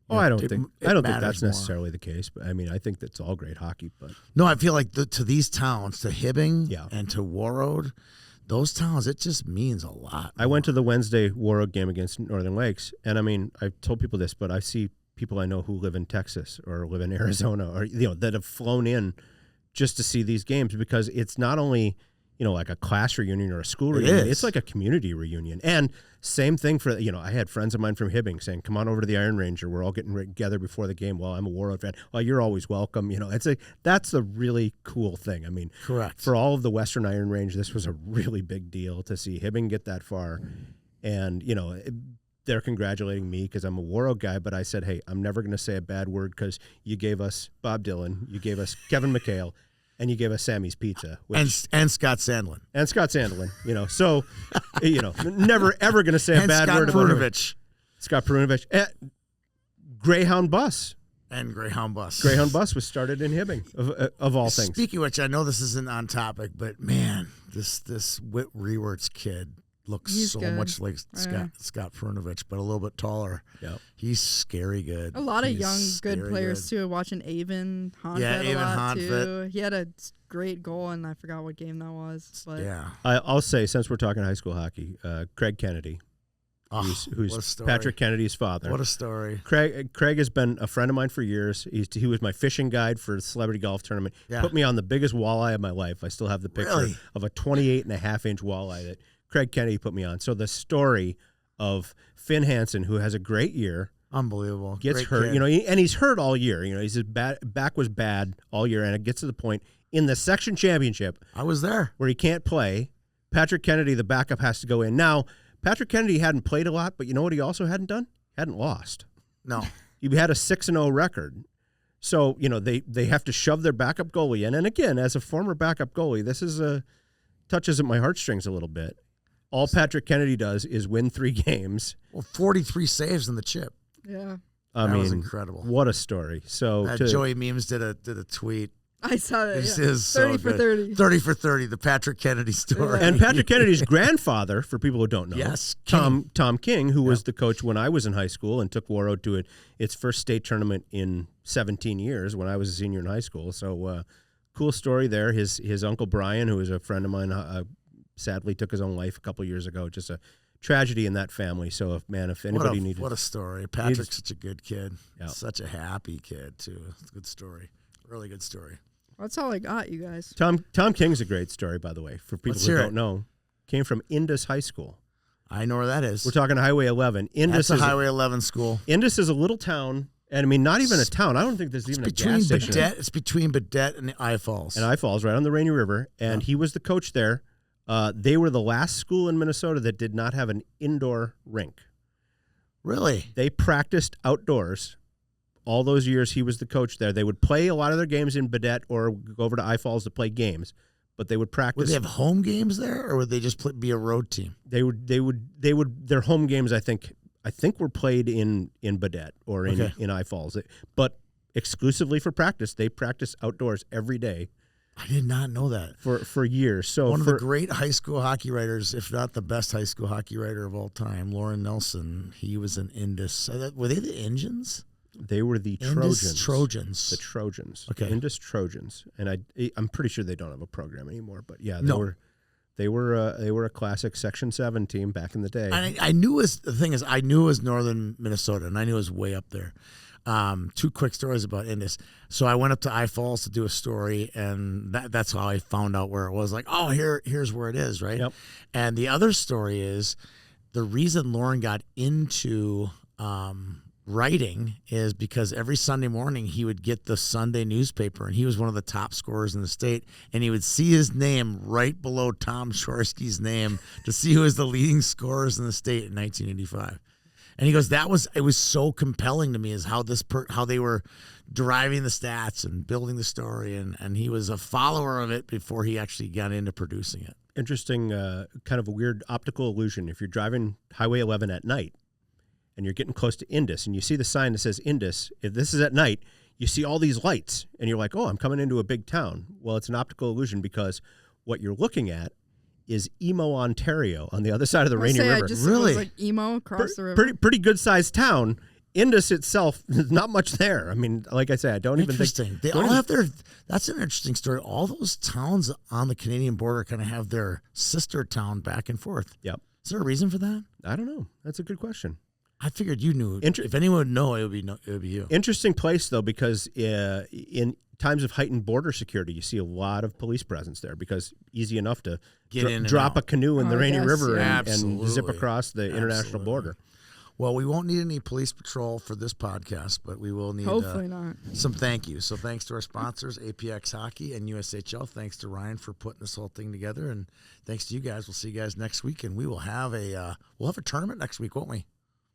Oh, I don't think that's necessarily the case, but I mean, I think that's all great hockey. But no, I feel like to these towns, to Hibbing and to Warroad, those towns, it just means a lot. I went to the Wednesday Warroad game against Northern Lakes, and I mean, I've told people this, but I see people I know who live in Texas or live in Arizona or that have flown in just to see these games because it's not only like a class reunion or a school reunion. It's like a community reunion. And same thing for, I had friends of mine from Hibbing saying, come on over to the Iron Ranger. We're all getting together before the game. Well, I'm a Warroad fan. Well, you're always welcome. That's a really cool thing. I mean, correct. For all of the Western Iron Range, this was a really big deal to see Hibbing get that far. And, they're congratulating me because I'm a Warroad guy, but I said, hey, I'm never going to say a bad word because you gave us Bob Dylan, you gave us Kevin McHale, and you gave us Sammy's Pizza. And Scott Sandlin. And Scott Sandlin, so, never ever going to say a bad word about him. Scott Perunovich. Greyhound Bus. And Greyhound Bus. Greyhound Bus was started in Hibbing, of all things. Speaking of which, I know this isn't on topic, but man, this Whit Rewerts kid looks much like Scott Perunovich, but a little bit taller. Yeah, he's scary good. A lot of young good players too. Watching Avon Honfeld a lot too. He had a great goal, and I forgot what game that was. But I'll say since we're talking high school hockey, Craig Kennedy, who's Patrick Kennedy's father. What a story! Craig has been a friend of mine for years. He was my fishing guide for the Celebrity Golf Tournament. Yeah. Put me on the biggest walleye of my life. I still have the picture of a 28.5-inch walleye that Craig Kennedy put me on. So the story of Finn Hansen, who has a great year, unbelievable, gets great hurt, kid. And he's hurt all year. His back was bad all year, and it gets to the point in the section championship. I was there where he can't play. Patrick Kennedy, the backup, has to go in. Now, Patrick Kennedy hadn't played a lot, but you know what he also hadn't done? Hadn't lost. No, he had a 6-0 record. So they have to shove their backup goalie in. And again, as a former backup goalie, this is touches at my heartstrings a little bit. All Patrick Kennedy does is win 3 games. Well, 43 saves in the chip. Yeah. That was incredible. What a story. So Joey Memes did a tweet. I saw that. This is 30 for 30. 30 for 30, the Patrick Kennedy story. And Patrick Kennedy's grandfather, for people who don't know, yes, Tom King, who was the coach when I was in high school and took Warroad to its first state tournament in 17 years when I was a senior in high school. So cool story there. His uncle Brian, who was a friend of mine, sadly took his own life a couple years ago. Just a tragedy in that family. So if anybody needed, what a story. Patrick's such a good kid. Yeah. Such a happy kid too. It's a good story. Really good story. That's all I got, you guys. Tom King's a great story, by the way, for people who don't know. Came from Indus High School. I know where that is. We're talking Highway 11. That's a Highway 11 school. Indus is a little town. And I mean, not even a town. I don't think there's even a gas station. It's between Baudette and I Falls. And I Falls, right on the Rainy River. And he was the coach there. They were the last school in Minnesota that did not have an indoor rink. Really? They practiced outdoors. All those years he was the coach there. They would play a lot of their games in Baudette or go over to I Falls to play games, but they would practice. Would they have home games there, or would they just be a road team? They would. Their home games, I think were played in Baudette or in I Falls. But exclusively for practice. They practice outdoors every day. I did not know that. For years. So one of the great high school hockey writers, if not the best high school hockey writer of all time, Lauren Nelson, he was an Indus. Were they the Indians? They were the Indus Trojans. Trojans. The Trojans. Okay. Indus Trojans. And I'm pretty sure they don't have a program anymore. But yeah, they were a classic Section 7 team back in the day. I knew I knew it was northern Minnesota, and I knew it was way up there. 2 quick stories about Indus. So I went up to I Falls to do a story, and that's how I found out where it was. Like, oh, here's where it is, right? Yep. And the other story is the reason Lauren got into writing is because every Sunday morning he would get the Sunday newspaper, and he was one of the top scorers in the state, and he would see his name right below Tom Shorsky's name to see who was the leading scorers in the state in 1985. And he goes, it was so compelling to me is how how they were deriving the stats and building the story, and he was a follower of it before he actually got into producing it. Interesting, kind of a weird optical illusion. If you're driving Highway 11 at night and you're getting close to Indus and you see the sign that says Indus, if this is at night, you see all these lights and you're like, oh, I'm coming into a big town. Well, it's an optical illusion because what you're looking at is Emo, Ontario, on the other side of the Rainy River. Really? It was like Emo across the river. Pretty good sized town. Indus itself, there's not much there. I mean, like I said, I don't even think. Interesting. They all have their. That's an interesting story. All those towns on the Canadian border kind of have their sister town back and forth. Yep. Is there a reason for that? I don't know. That's a good question. I figured you knew. If anyone would know, it would be you. Interesting place though, because in times of heightened border security, you see a lot of police presence there because easy enough to drop a canoe in the Rainy River and zip across the international border. Well, we won't need any police patrol for this podcast, but we will need hopefully not some thank yous. So thanks to our sponsors, APX Hockey and USHL. Thanks to Ryan for putting this whole thing together, and thanks to you guys. We'll see you guys next week, and we will have a tournament next week, won't we?